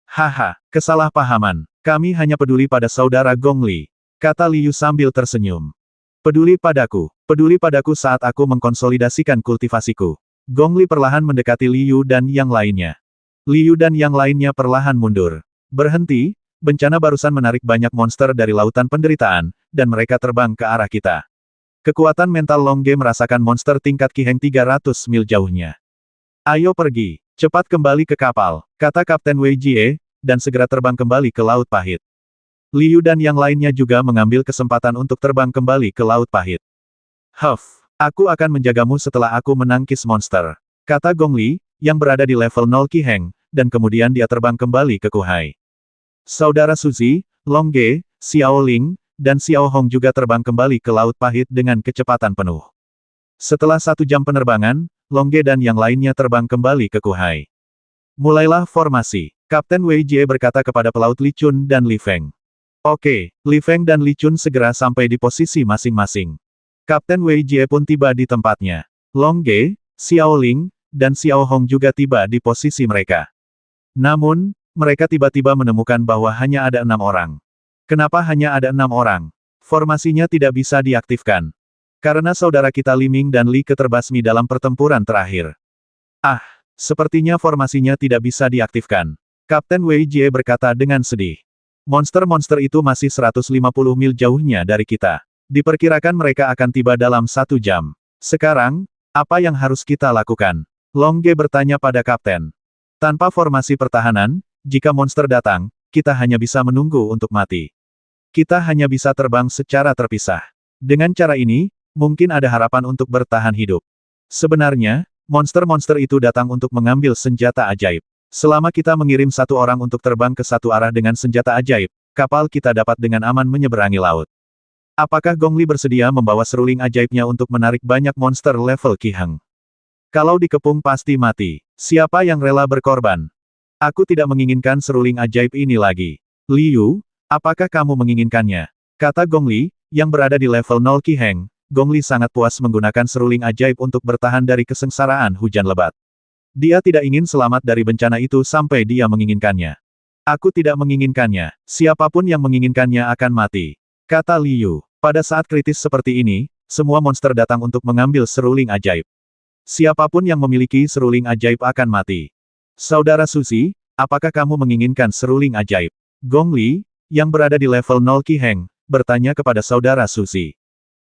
Haha, kesalahpahaman. Kami hanya peduli pada saudara Gong Li, kata Liu sambil tersenyum. Peduli padaku saat aku mengkonsolidasikan kultivasiku. Gong Li perlahan mendekati Liu dan yang lainnya. Liu dan yang lainnya perlahan mundur. Berhenti, bencana barusan menarik banyak monster dari lautan penderitaan, dan mereka terbang ke arah kita. Kekuatan mental Longge merasakan monster tingkat Qi Heng 300 mil jauhnya. Ayo pergi, cepat kembali ke kapal, kata Kapten Wei Jie, dan segera terbang kembali ke Laut Pahit. Liu dan yang lainnya juga mengambil kesempatan untuk terbang kembali ke Laut Pahit. Huff, aku akan menjagamu setelah aku menangkis monster, kata Gong Li, yang berada di level 0 Qi Heng, dan kemudian dia terbang kembali ke Kuhai. Saudara Suzy, Longge, Xiao Ling, dan Xiao Hong juga terbang kembali ke Laut Pahit dengan kecepatan penuh. Setelah 1 jam penerbangan, Longge dan yang lainnya terbang kembali ke Kuhai. Mulailah formasi, Kapten Wei Jie berkata kepada pelaut Li Chun dan Li Feng. Oke, Li Feng dan Li Chun segera sampai di posisi masing-masing. Kapten Wei Jie pun tiba di tempatnya. Longge, Xiao Ling, dan Xiao Hong juga tiba di posisi mereka. Namun, mereka tiba-tiba menemukan bahwa hanya ada 6 orang. Kenapa hanya ada 6 orang? Formasinya tidak bisa diaktifkan. Karena saudara kita Li Ming dan Li keterbasmi dalam pertempuran terakhir. Ah, sepertinya formasinya tidak bisa diaktifkan. Kapten Wei Jie berkata dengan sedih. Monster-monster itu masih 150 mil jauhnya dari kita. Diperkirakan mereka akan tiba dalam 1 jam. Sekarang, apa yang harus kita lakukan? Long Ge bertanya pada kapten. Tanpa formasi pertahanan, jika monster datang, kita hanya bisa menunggu untuk mati. Kita hanya bisa terbang secara terpisah. Dengan cara ini, mungkin ada harapan untuk bertahan hidup. Sebenarnya, monster-monster itu datang untuk mengambil senjata ajaib. Selama kita mengirim satu orang untuk terbang ke satu arah dengan senjata ajaib, kapal kita dapat dengan aman menyeberangi laut. Apakah Gong Li bersedia membawa seruling ajaibnya untuk menarik banyak monster level Qi Heng? Kalau dikepung pasti mati. Siapa yang rela berkorban? Aku tidak menginginkan seruling ajaib ini lagi. Liu, apakah kamu menginginkannya? Kata Gong Li, yang berada di level 0 Qi Heng. Gong Li sangat puas menggunakan seruling ajaib untuk bertahan dari kesengsaraan hujan lebat. Dia tidak ingin selamat dari bencana itu sampai dia menginginkannya. Aku tidak menginginkannya. Siapapun yang menginginkannya akan mati. Kata Liu. Pada saat kritis seperti ini, semua monster datang untuk mengambil seruling ajaib. Siapapun yang memiliki seruling ajaib akan mati. Saudara Suzy, apakah kamu menginginkan seruling ajaib? Gong Li, yang berada di level 0 Qi Heng, bertanya kepada saudara Suzy.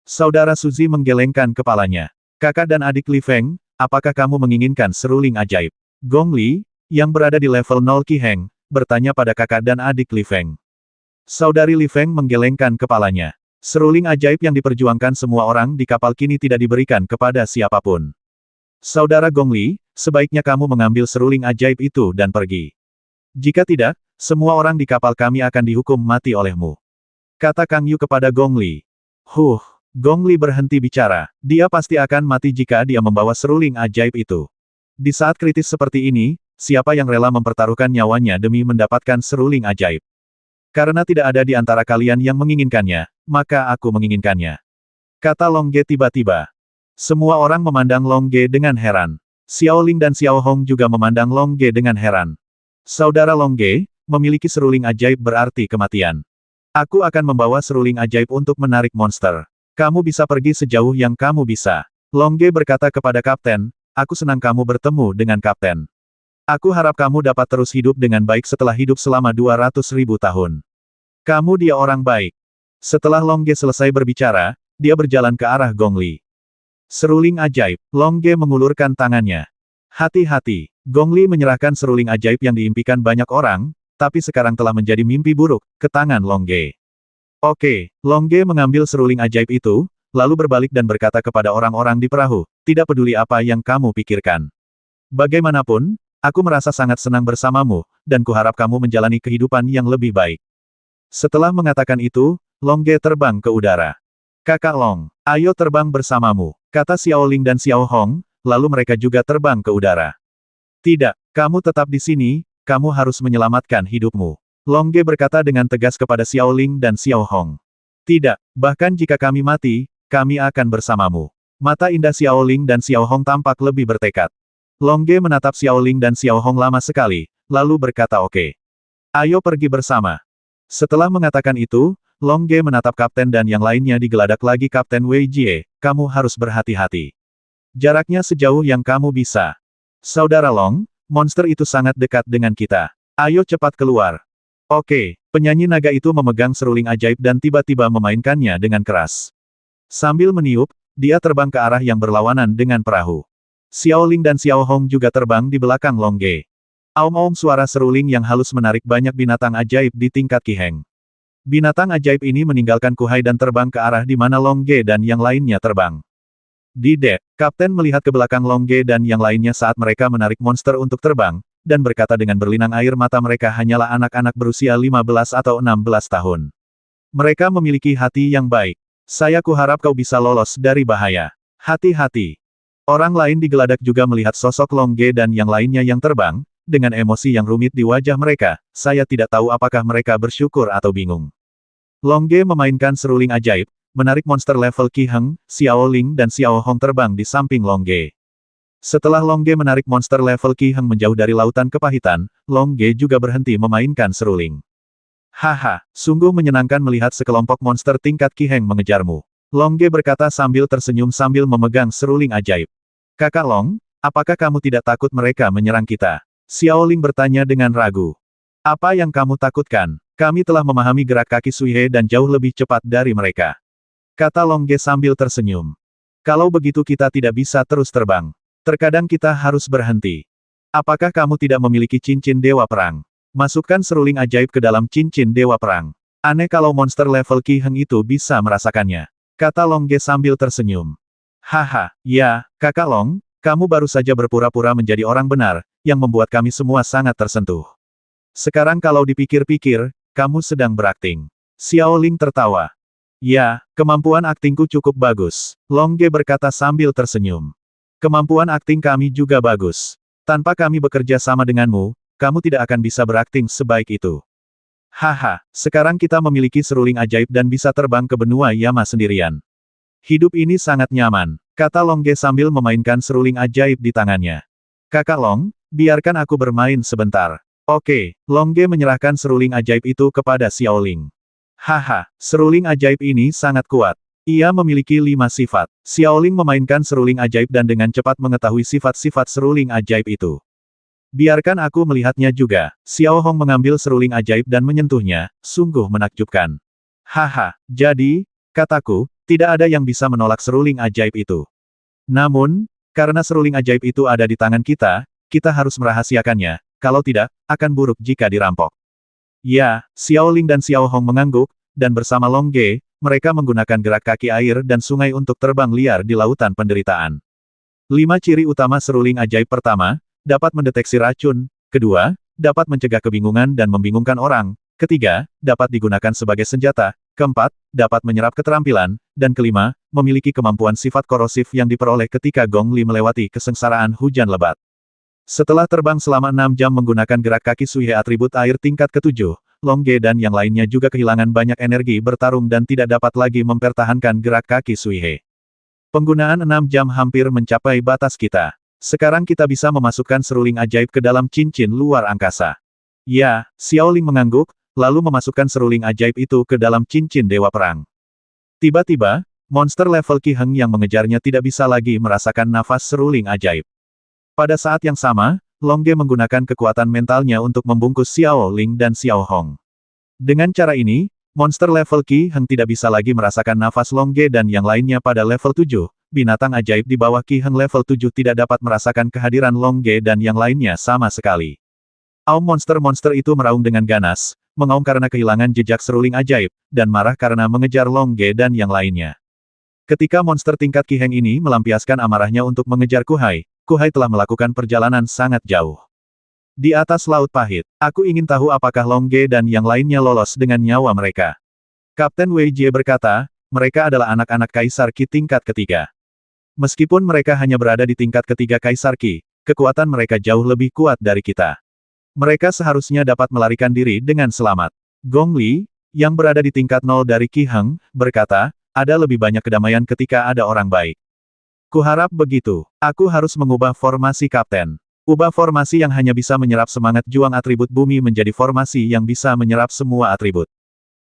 Saudara Suzy menggelengkan kepalanya. Kakak dan adik Li Feng, apakah kamu menginginkan seruling ajaib? Gong Li, yang berada di level 0 Qi Heng, bertanya pada kakak dan adik Li Feng. Saudari Li Feng menggelengkan kepalanya. Seruling ajaib yang diperjuangkan semua orang di kapal kini tidak diberikan kepada siapapun. Saudara Gong Li, sebaiknya kamu mengambil seruling ajaib itu dan pergi. Jika tidak, semua orang di kapal kami akan dihukum mati olehmu. Kata Kang Yu kepada Gong Li. Gong Li berhenti bicara. Dia pasti akan mati jika dia membawa seruling ajaib itu. Di saat kritis seperti ini, siapa yang rela mempertaruhkan nyawanya demi mendapatkan seruling ajaib? Karena tidak ada di antara kalian yang menginginkannya, maka aku menginginkannya. Kata Long Ge tiba-tiba. Semua orang memandang Long Ge dengan heran. Xiao Ling dan Xiao Hong juga memandang Long Ge dengan heran. Saudara Long Ge, memiliki seruling ajaib berarti kematian. Aku akan membawa seruling ajaib untuk menarik monster. Kamu bisa pergi sejauh yang kamu bisa. Long Ge berkata kepada kapten, aku senang kamu bertemu dengan kapten. Aku harap kamu dapat terus hidup dengan baik setelah hidup selama 200.000 tahun. Kamu dia orang baik. Setelah Long Ge selesai berbicara, dia berjalan ke arah Gong Li. Seruling ajaib. Long Ge mengulurkan tangannya. Hati-hati. Gong Li menyerahkan seruling ajaib yang diimpikan banyak orang, tapi sekarang telah menjadi mimpi buruk, ke tangan Long Ge. Oke, Long Ge mengambil seruling ajaib itu, lalu berbalik dan berkata kepada orang-orang di perahu, tidak peduli apa yang kamu pikirkan. Bagaimanapun, aku merasa sangat senang bersamamu, dan kuharap kamu menjalani kehidupan yang lebih baik. Setelah mengatakan itu, Long Ge terbang ke udara. Kakak Long, ayo terbang bersamamu, kata Xiao Ling dan Xiao Hong, lalu mereka juga terbang ke udara. Tidak, kamu tetap di sini, kamu harus menyelamatkan hidupmu. Long Ge berkata dengan tegas kepada Xiao Ling dan Xiao Hong. Tidak, bahkan jika kami mati, kami akan bersamamu. Mata indah Xiao Ling dan Xiao Hong tampak lebih bertekad. Long Ge menatap Xiao Ling dan Xiao Hong lama sekali, lalu berkata oke. Ayo pergi bersama. Setelah mengatakan itu, Long Ge menatap kapten dan yang lainnya digeladak lagi Kapten Wei Jie, kamu harus berhati-hati. Jaraknya sejauh yang kamu bisa. Saudara Long, monster itu sangat dekat dengan kita. Ayo cepat keluar. Oke, penyanyi naga itu memegang seruling ajaib dan tiba-tiba memainkannya dengan keras. Sambil meniup, dia terbang ke arah yang berlawanan dengan perahu. Xiao Ling dan Xiao Hong juga terbang di belakang Long Ge. Aum-aum suara seruling yang halus menarik banyak binatang ajaib di tingkat Qi Heng. Binatang ajaib ini meninggalkan Kuhai dan terbang ke arah di mana Long Ge dan yang lainnya terbang. Di dek, kapten melihat ke belakang Long Ge dan yang lainnya saat mereka menarik monster untuk terbang, dan berkata dengan berlinang air mata mereka hanyalah anak-anak berusia 15 atau 16 tahun. Mereka memiliki hati yang baik. Saya kuharap kau bisa lolos dari bahaya. Hati-hati. Orang lain digeladak juga melihat sosok Long Ge dan yang lainnya yang terbang, dengan emosi yang rumit di wajah mereka, saya tidak tahu apakah mereka bersyukur atau bingung. Long Ge memainkan seruling ajaib, menarik monster level Qi Heng, Xiao Ling dan Xiao Hong terbang di samping Long Ge. Setelah Long Ge menarik monster level Qi Heng menjauh dari lautan kepahitan, Long Ge juga berhenti memainkan seruling. Haha, sungguh menyenangkan melihat sekelompok monster tingkat Qi Heng mengejarmu. Long Ge berkata sambil tersenyum sambil memegang seruling ajaib. Kakak Long, apakah kamu tidak takut mereka menyerang kita? Xiao Ling bertanya dengan ragu. Apa yang kamu takutkan? Kami telah memahami gerak kaki Sui He dan jauh lebih cepat dari mereka. Kata Long Ge sambil tersenyum. Kalau begitu kita tidak bisa terus terbang. Terkadang kita harus berhenti. Apakah kamu tidak memiliki cincin Dewa Perang? Masukkan seruling ajaib ke dalam cincin Dewa Perang. Aneh kalau monster level Qi Heng itu bisa merasakannya. Kata Long Ge sambil tersenyum. Haha, ya, Kakak Long, kamu baru saja berpura-pura menjadi orang benar, yang membuat kami semua sangat tersentuh. Sekarang kalau dipikir-pikir, kamu sedang berakting. Xiao Ling tertawa. Ya, kemampuan aktingku cukup bagus. Long Ge berkata sambil tersenyum. Kemampuan akting kami juga bagus. Tanpa kami bekerja sama denganmu, kamu tidak akan bisa berakting sebaik itu. Haha, sekarang kita memiliki seruling ajaib dan bisa terbang ke benua Yama sendirian. Hidup ini sangat nyaman, kata Long Ge sambil memainkan seruling ajaib di tangannya. Kakak Long, biarkan aku bermain sebentar. Oke, Long Ge menyerahkan seruling ajaib itu kepada Xiao Ling. Haha, seruling ajaib ini sangat kuat. Ia memiliki 5 sifat. Xiao Ling memainkan seruling ajaib dan dengan cepat mengetahui sifat-sifat seruling ajaib itu. Biarkan aku melihatnya juga. Xiao Hong mengambil seruling ajaib dan menyentuhnya, sungguh menakjubkan. Haha, jadi, kataku, tidak ada yang bisa menolak seruling ajaib itu. Namun, karena seruling ajaib itu ada di tangan kita, kita harus merahasiakannya, kalau tidak, akan buruk jika dirampok. Ya, Xiao Ling dan Xiao Hong mengangguk, dan bersama Long Ge, mereka menggunakan gerak kaki air dan sungai untuk terbang liar di lautan penderitaan. 5 ciri utama seruling ajaib pertama, dapat mendeteksi racun, kedua, dapat mencegah kebingungan dan membingungkan orang, ketiga, dapat digunakan sebagai senjata, keempat, dapat menyerap keterampilan, dan kelima, memiliki kemampuan sifat korosif yang diperoleh ketika Gong Li melewati kesengsaraan hujan lebat. Setelah terbang selama 6 jam menggunakan gerak kaki Sui He atribut air tingkat ke-7, Long Ge dan yang lainnya juga kehilangan banyak energi bertarung dan tidak dapat lagi mempertahankan gerak kaki Sui He. Penggunaan 6 jam hampir mencapai batas kita. Sekarang kita bisa memasukkan seruling ajaib ke dalam cincin luar angkasa. Ya, Xiao Ling mengangguk, lalu memasukkan seruling ajaib itu ke dalam cincin Dewa Perang. Tiba-tiba, monster level Qi Heng yang mengejarnya tidak bisa lagi merasakan nafas seruling ajaib. Pada saat yang sama, Long Ge menggunakan kekuatan mentalnya untuk membungkus Xiao Ling dan Xiao Hong. Dengan cara ini, monster level Qi Heng tidak bisa lagi merasakan nafas Long Ge dan yang lainnya pada level 7. Binatang ajaib di bawah Qi Heng level 7 tidak dapat merasakan kehadiran Long Ge dan yang lainnya sama sekali. Aum monster-monster itu meraung dengan ganas, mengaum karena kehilangan jejak seruling ajaib, dan marah karena mengejar Long Ge dan yang lainnya. Ketika monster tingkat Qi Heng ini melampiaskan amarahnya untuk mengejar Kuhai, Kuhai telah melakukan perjalanan sangat jauh. Di atas Laut Pahit, aku ingin tahu apakah Long Ge dan yang lainnya lolos dengan nyawa mereka. Kapten Wei Jie berkata, mereka adalah anak-anak Kaisar Qi tingkat ketiga. Meskipun mereka hanya berada di tingkat ketiga Kaisar Qi, kekuatan mereka jauh lebih kuat dari kita. Mereka seharusnya dapat melarikan diri dengan selamat. Gong Li, yang berada di tingkat 0 dari Qi Heng, berkata, ada lebih banyak kedamaian ketika ada orang baik. Kuharap begitu. Aku harus mengubah formasi kapten. Ubah formasi yang hanya bisa menyerap semangat juang atribut bumi menjadi formasi yang bisa menyerap semua atribut.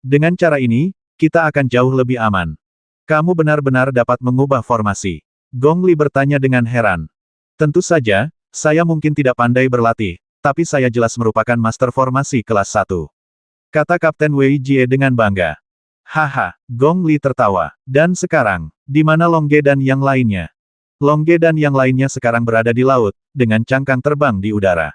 Dengan cara ini, kita akan jauh lebih aman. Kamu benar-benar dapat mengubah formasi. Gong Li bertanya dengan heran. Tentu saja, saya mungkin tidak pandai berlatih, tapi saya jelas merupakan master formasi kelas 1. Kata Kapten Wei Jie dengan bangga. Haha, Gong Li tertawa. Dan sekarang, di mana Long Ge dan yang lainnya? Long Ge dan yang lainnya sekarang berada di laut, dengan cangkang terbang di udara.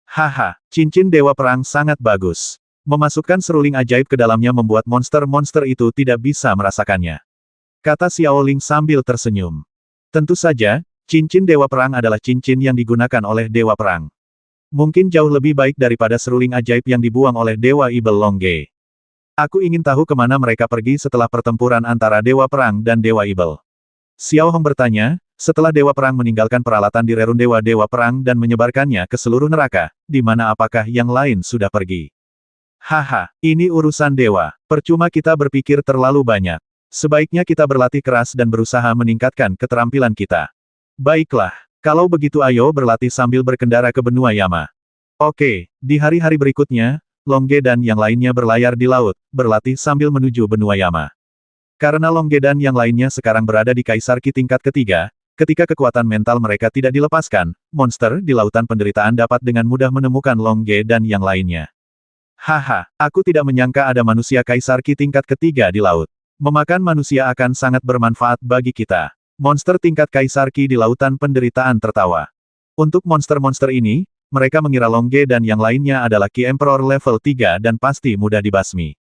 Haha, cincin Dewa Perang sangat bagus. Memasukkan seruling ajaib ke dalamnya membuat monster-monster itu tidak bisa merasakannya. Kata Xiao Ling sambil tersenyum. Tentu saja, cincin Dewa Perang adalah cincin yang digunakan oleh Dewa Perang. Mungkin jauh lebih baik daripada seruling ajaib yang dibuang oleh Dewa Ibel Long Ge. Aku ingin tahu kemana mereka pergi setelah pertempuran antara Dewa Perang dan Dewa Ibel. Xiao Hong bertanya, setelah Dewa Perang meninggalkan peralatan di rerun Dewa Perang dan menyebarkannya ke seluruh neraka, di mana apakah yang lain sudah pergi? Haha, ini urusan dewa. Percuma kita berpikir terlalu banyak. Sebaiknya kita berlatih keras dan berusaha meningkatkan keterampilan kita. Baiklah, kalau begitu ayo berlatih sambil berkendara ke benua Yama. Oke, di hari-hari berikutnya, Longge dan yang lainnya berlayar di laut, berlatih sambil menuju benua Yama. Karena Longge dan yang lainnya sekarang berada di Kaisar Ki tingkat ketiga, ketika kekuatan mental mereka tidak dilepaskan, monster di lautan penderitaan dapat dengan mudah menemukan Longge dan yang lainnya. Haha, aku tidak menyangka ada manusia Kaisar Ki tingkat ketiga di laut. Memakan manusia akan sangat bermanfaat bagi kita. Monster tingkat Kaisar Ki di lautan penderitaan tertawa. Untuk monster-monster ini, mereka mengira Longge dan yang lainnya adalah Ki Emperor level 3 dan pasti mudah dibasmi.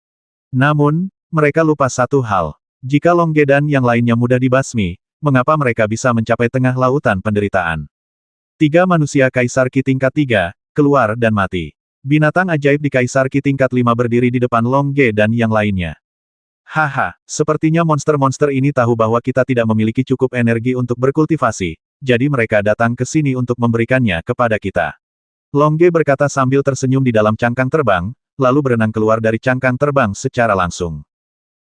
Namun, mereka lupa satu hal. Jika Longge dan yang lainnya mudah dibasmi, mengapa mereka bisa mencapai tengah lautan penderitaan? 3 manusia Kaisar Ki tingkat 3, keluar dan mati. Binatang ajaib di Kaisar Ki tingkat 5 berdiri di depan Longge dan yang lainnya. Haha, sepertinya monster-monster ini tahu bahwa kita tidak memiliki cukup energi untuk berkultivasi, jadi mereka datang ke sini untuk memberikannya kepada kita. Longge berkata sambil tersenyum di dalam cangkang terbang, lalu berenang keluar dari cangkang terbang secara langsung.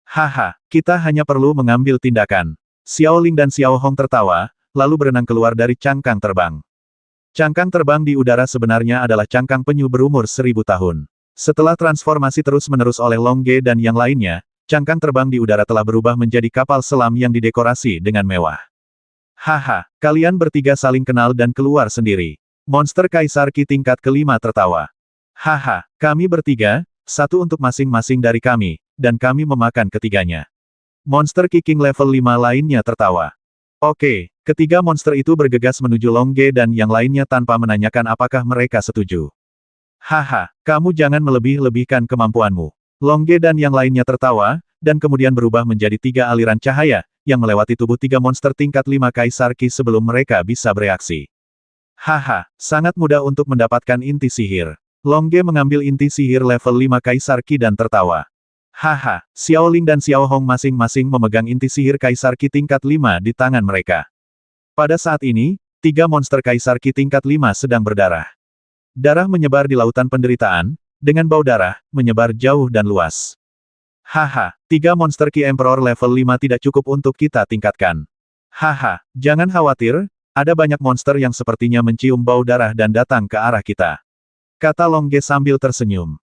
Haha, kita hanya perlu mengambil tindakan. Xiao Ling dan Xiao Hong tertawa, lalu berenang keluar dari cangkang terbang. Cangkang terbang di udara sebenarnya adalah cangkang penyu berumur 1000 tahun. Setelah transformasi terus-menerus oleh Longge dan yang lainnya, cangkang terbang di udara telah berubah menjadi kapal selam yang didekorasi dengan mewah. Haha, kalian bertiga saling kenal dan keluar sendiri. Monster Kaisar Ki tingkat kelima tertawa. Haha, kami bertiga, satu untuk masing-masing dari kami, dan kami memakan ketiganya. Monster Ki King level 5 lainnya tertawa. Oke, ketiga monster itu bergegas menuju Longge dan yang lainnya tanpa menanyakan apakah mereka setuju. Haha, kamu jangan melebih-lebihkan kemampuanmu. Longge dan yang lainnya tertawa, dan kemudian berubah menjadi 3 aliran cahaya, yang melewati tubuh 3 monster tingkat 5 Kaisar Ki sebelum mereka bisa bereaksi. Haha, sangat mudah untuk mendapatkan inti sihir. Longge mengambil inti sihir level 5 Kaisar Ki dan tertawa. Haha, Xiao Ling dan Xiao Hong masing-masing memegang inti sihir Kaisar Ki tingkat 5 di tangan mereka. Pada saat ini, 3 monster Kaisar Ki tingkat 5 sedang berdarah. Darah menyebar di lautan penderitaan, dengan bau darah, menyebar jauh dan luas. Haha, 3 monster Ki Emperor level 5 tidak cukup untuk kita tingkatkan. Haha, jangan khawatir, ada banyak monster yang sepertinya mencium bau darah dan datang ke arah kita. Kata Longge sambil tersenyum.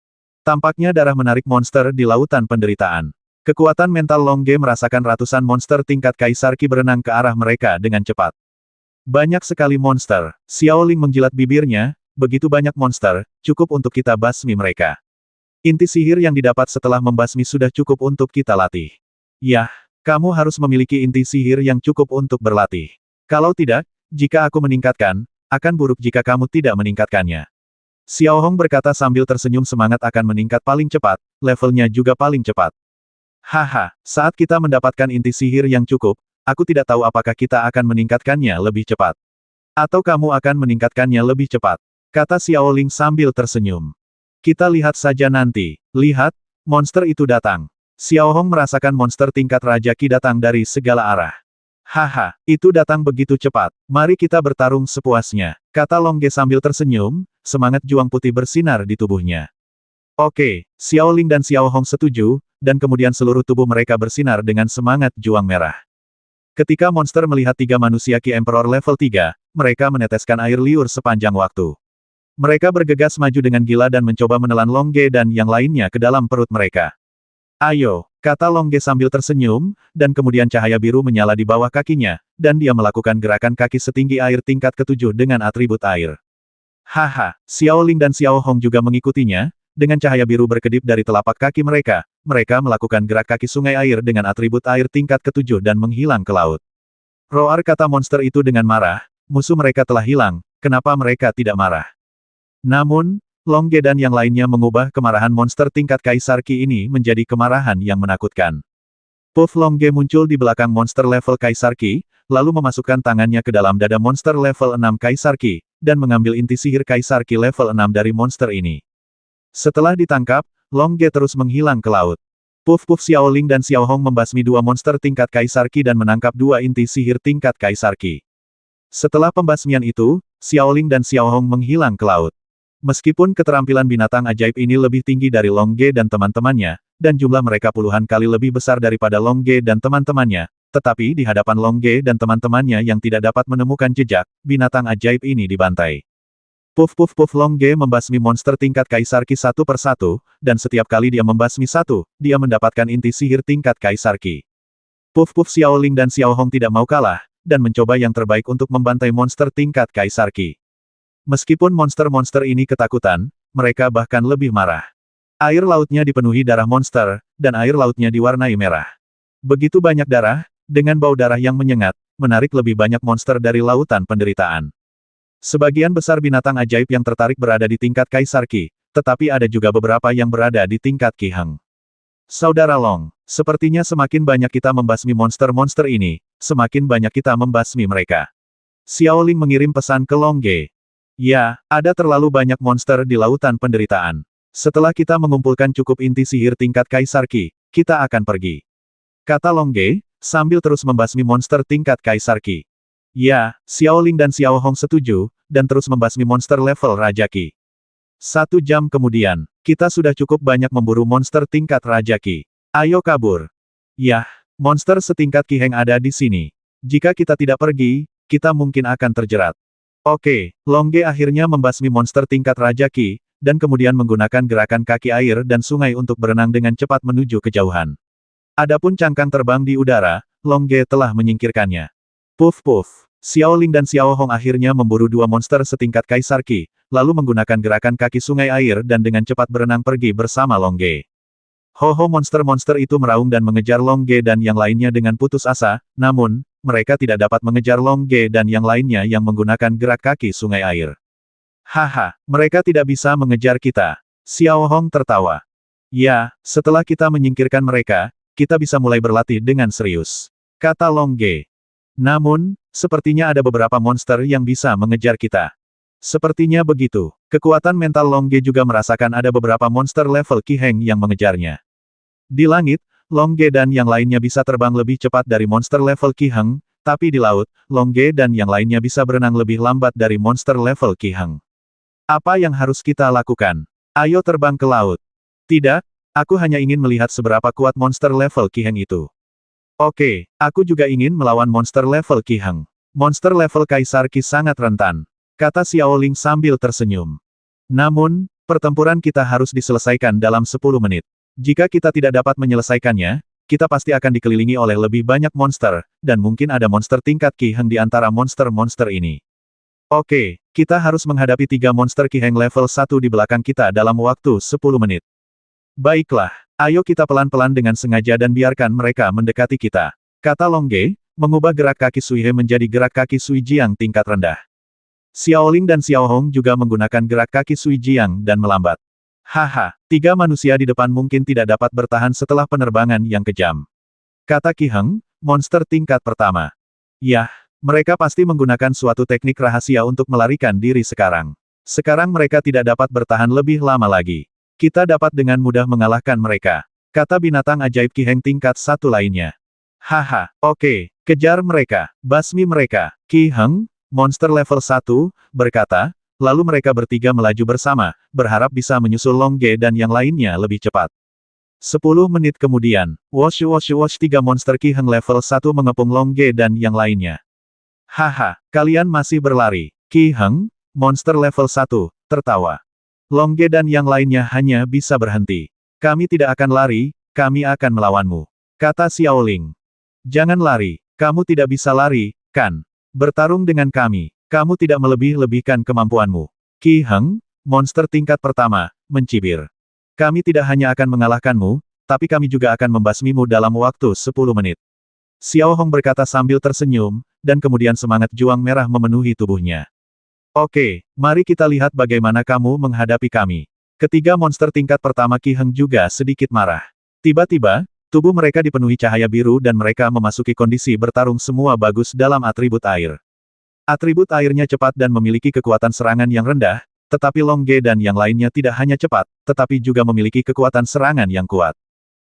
Tampaknya darah menarik monster di lautan penderitaan. Kekuatan mental Longge merasakan ratusan monster tingkat Kaisar Ki berenang ke arah mereka dengan cepat. Banyak sekali monster. Xiao Ling menjilat bibirnya, begitu banyak monster, cukup untuk kita basmi mereka. Inti sihir yang didapat setelah membasmi sudah cukup untuk kita latih. Yah, kamu harus memiliki inti sihir yang cukup untuk berlatih. Kalau tidak, jika aku meningkatkan, akan buruk jika kamu tidak meningkatkannya. Xiao Hong berkata sambil tersenyum semangat akan meningkat paling cepat, levelnya juga paling cepat. Haha, saat kita mendapatkan inti sihir yang cukup, aku tidak tahu apakah kita akan meningkatkannya lebih cepat. Atau kamu akan meningkatkannya lebih cepat, kata Xiao Ling sambil tersenyum. Kita lihat saja nanti. Lihat, monster itu datang. Xiao Hong merasakan monster tingkat Raja Ki datang dari segala arah. Haha, itu datang begitu cepat. Mari kita bertarung sepuasnya, kata Longge sambil tersenyum, semangat juang putih bersinar di tubuhnya. Oke, Xiao Ling dan Xiao Hong setuju, dan kemudian seluruh tubuh mereka bersinar dengan semangat juang merah. Ketika monster melihat 3 manusia Ki Emperor level 3, mereka meneteskan air liur sepanjang waktu. Mereka bergegas maju dengan gila dan mencoba menelan Longge dan yang lainnya ke dalam perut mereka. Ayo, kata Longge sambil tersenyum, dan kemudian cahaya biru menyala di bawah kakinya, dan dia melakukan gerakan kaki setinggi air tingkat ke-7 dengan atribut air. Haha, Xiao Ling dan Xiao Hong juga mengikutinya, dengan cahaya biru berkedip dari telapak kaki mereka, mereka melakukan gerak kaki sungai air dengan atribut air tingkat ke-7 dan menghilang ke laut. Roar, kata monster itu dengan marah, musuh mereka telah hilang, kenapa mereka tidak marah? Namun, Longge dan yang lainnya mengubah kemarahan monster tingkat Kaisar Ki ini menjadi kemarahan yang menakutkan. Puff Longge muncul di belakang monster level Kaisar Ki, lalu memasukkan tangannya ke dalam dada monster level 6 Kaisar Ki, dan mengambil inti sihir Kaisar Ki level 6 dari monster ini. Setelah ditangkap, Longge terus menghilang ke laut. Puff Xiao Ling dan Xiao Hong membasmi 2 monster tingkat Kaisar Ki dan menangkap 2 inti sihir tingkat Kaisar Ki. Setelah pembasmian itu, Xiao Ling dan Xiao Hong menghilang ke laut. Meskipun keterampilan binatang ajaib ini lebih tinggi dari Longge dan teman-temannya, dan jumlah mereka puluhan kali lebih besar daripada Longge dan teman-temannya, tetapi di hadapan Longge dan teman-temannya yang tidak dapat menemukan jejak, binatang ajaib ini dibantai. Puff puff puff Long Ge membasmi monster tingkat Kaisar Ki satu persatu, dan setiap kali dia membasmi satu, dia mendapatkan inti sihir tingkat Kaisar Ki. Puff puff Xiaoling dan Xiao Hong tidak mau kalah, dan mencoba yang terbaik untuk membantai monster tingkat Kaisar Ki. Meskipun monster-monster ini ketakutan, mereka bahkan lebih marah. Air lautnya dipenuhi darah monster, dan air lautnya diwarnai merah. Begitu banyak darah, dengan bau darah yang menyengat, menarik lebih banyak monster dari lautan penderitaan. Sebagian besar binatang ajaib yang tertarik berada di tingkat Kaisar Ki, tetapi ada juga beberapa yang berada di tingkat Ki Heng. Saudara Long, sepertinya semakin banyak kita membasmi monster-monster ini, semakin banyak kita membasmi mereka. Xiaoling mengirim pesan ke Long Ge. Ya, ada terlalu banyak monster di lautan penderitaan. Setelah kita mengumpulkan cukup inti sihir tingkat Kaisar Ki, kita akan pergi. Kata Long Ge, sambil terus membasmi monster tingkat Kaisar Ki. Ya, Xiaoling dan Xiao Hong setuju, dan terus membasmi monster level Raja Ki. 1 jam kemudian, kita sudah cukup banyak memburu monster tingkat Raja Ki. Ayo kabur. Yah, monster setingkat Ki Heng ada di sini. Jika kita tidak pergi, kita mungkin akan terjerat. Oke, Long Ge akhirnya membasmi monster tingkat Raja Ki, dan kemudian menggunakan gerakan kaki air dan sungai untuk berenang dengan cepat menuju kejauhan. Adapun cangkang terbang di udara, Long Ge telah menyingkirkannya. Puff puff. Xiaoling dan Xiao Hong akhirnya memburu 2 monster setingkat Kaisar Ki, lalu menggunakan gerakan kaki sungai air dan dengan cepat berenang pergi bersama Long Ge. Ho-ho monster-monster itu meraung dan mengejar Long Ge dan yang lainnya dengan putus asa, namun, mereka tidak dapat mengejar Long Ge dan yang lainnya yang menggunakan gerak kaki sungai air. Haha, mereka tidak bisa mengejar kita. Xiao Hong tertawa. Ya, setelah kita menyingkirkan mereka, kita bisa mulai berlatih dengan serius. Kata Long Ge. Namun, sepertinya ada beberapa monster yang bisa mengejar kita. Sepertinya begitu. Kekuatan mental Long Ge juga merasakan ada beberapa monster level Ki Heng yang mengejarnya. Di langit, Long Ge dan yang lainnya bisa terbang lebih cepat dari monster level Ki Heng, tapi di laut, Long Ge dan yang lainnya bisa berenang lebih lambat dari monster level Ki Heng. Apa yang harus kita lakukan? Ayo terbang ke laut. Tidak, aku hanya ingin melihat seberapa kuat monster level Ki Heng itu. Oke, aku juga ingin melawan monster level Ki Heng. Monster level Kaisar Ki sangat rentan, kata Xiaoling sambil tersenyum. Namun, pertempuran kita harus diselesaikan dalam 10 menit. Jika kita tidak dapat menyelesaikannya, kita pasti akan dikelilingi oleh lebih banyak monster, dan mungkin ada monster tingkat Ki Heng di antara monster-monster ini. Oke, kita harus menghadapi 3 monster Ki Heng level 1 di belakang kita dalam waktu 10 menit. Baiklah, ayo kita pelan-pelan dengan sengaja dan biarkan mereka mendekati kita. Kata Long Ge, mengubah gerak kaki Sui He menjadi gerak kaki Sui Jiang tingkat rendah. Xiaoling dan Xiao Hong juga menggunakan gerak kaki Sui Jiang dan melambat. Haha, 3 manusia di depan mungkin tidak dapat bertahan setelah penerbangan yang kejam. Kata Ki Heng, monster tingkat pertama. Yah, mereka pasti menggunakan suatu teknik rahasia untuk melarikan diri sekarang. Sekarang mereka tidak dapat bertahan lebih lama lagi. Kita dapat dengan mudah mengalahkan mereka. Kata binatang ajaib Ki Heng tingkat 1 lainnya. Haha, oke, kejar mereka, basmi mereka. Ki Heng, monster level 1, berkata, lalu mereka bertiga melaju bersama, berharap bisa menyusul Long Ge dan yang lainnya lebih cepat. 10 menit kemudian, wosh wosh wosh 3 monster Ki Heng level 1 mengepung Long Ge dan yang lainnya. Haha, kalian masih berlari. Ki Heng, monster level 1, tertawa. Long Ge dan yang lainnya hanya bisa berhenti. Kami tidak akan lari, kami akan melawanmu. Kata Xiaoling. Jangan lari, kamu tidak bisa lari, kan? Bertarung dengan kami, kamu tidak melebih-lebihkan kemampuanmu. Ki Heng, monster tingkat pertama, mencibir. Kami tidak hanya akan mengalahkanmu, tapi kami juga akan membasmimu dalam waktu 10 menit. Xiao Hong berkata sambil tersenyum, dan kemudian semangat juang merah memenuhi tubuhnya. Oke, mari kita lihat bagaimana kamu menghadapi kami. Ketiga monster tingkat pertama Ki Heng juga sedikit marah. Tiba-tiba, tubuh mereka dipenuhi cahaya biru dan mereka memasuki kondisi bertarung semua bagus dalam atribut air. Atribut airnya cepat dan memiliki kekuatan serangan yang rendah, tetapi Long Ge dan yang lainnya tidak hanya cepat, tetapi juga memiliki kekuatan serangan yang kuat.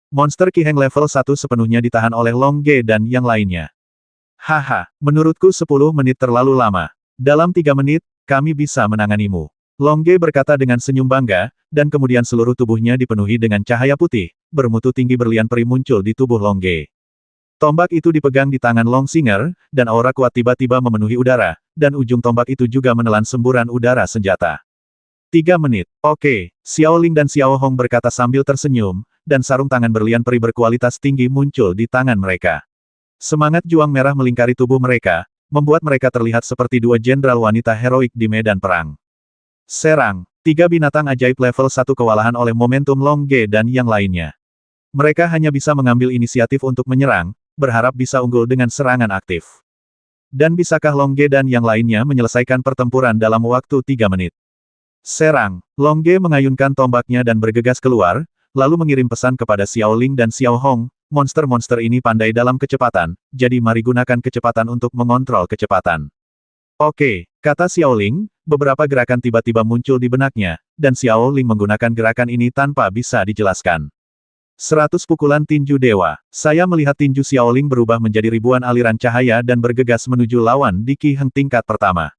Monster Ki Heng level 1 sepenuhnya ditahan oleh Long Ge dan yang lainnya. Haha, menurutku 10 menit terlalu lama. Dalam 3 menit, kami bisa menanganimu. Long Ge berkata dengan senyum bangga, dan kemudian seluruh tubuhnya dipenuhi dengan cahaya putih, bermutu tinggi berlian peri muncul di tubuh Long Ge. Tombak itu dipegang di tangan Long Singer, dan aura kuat tiba-tiba memenuhi udara, dan ujung tombak itu juga menelan semburan udara senjata. 3 menit. Oke, Xiao Ling dan Xiao Hong berkata sambil tersenyum, dan sarung tangan berlian peri berkualitas tinggi muncul di tangan mereka. Semangat juang merah melingkari tubuh mereka, membuat mereka terlihat seperti dua jenderal wanita heroik di medan perang. Serang, 3 binatang ajaib level 1 kewalahan oleh momentum Long Ge dan yang lainnya. Mereka hanya bisa mengambil inisiatif untuk menyerang, berharap bisa unggul dengan serangan aktif. Dan bisakah Long Ge dan yang lainnya menyelesaikan pertempuran dalam waktu 3 menit? Serang, Long Ge mengayunkan tombaknya dan bergegas keluar, lalu mengirim pesan kepada Xiao Ling dan Xiao Hong, monster-monster ini pandai dalam kecepatan, jadi mari gunakan kecepatan untuk mengontrol kecepatan. Oke, kata Xiao Ling, beberapa gerakan tiba-tiba muncul di benaknya, dan Xiao Ling menggunakan gerakan ini tanpa bisa dijelaskan. 100 pukulan tinju dewa. Saya melihat tinju Xiao Ling berubah menjadi ribuan aliran cahaya dan bergegas menuju lawan di Qi Heng tingkat pertama.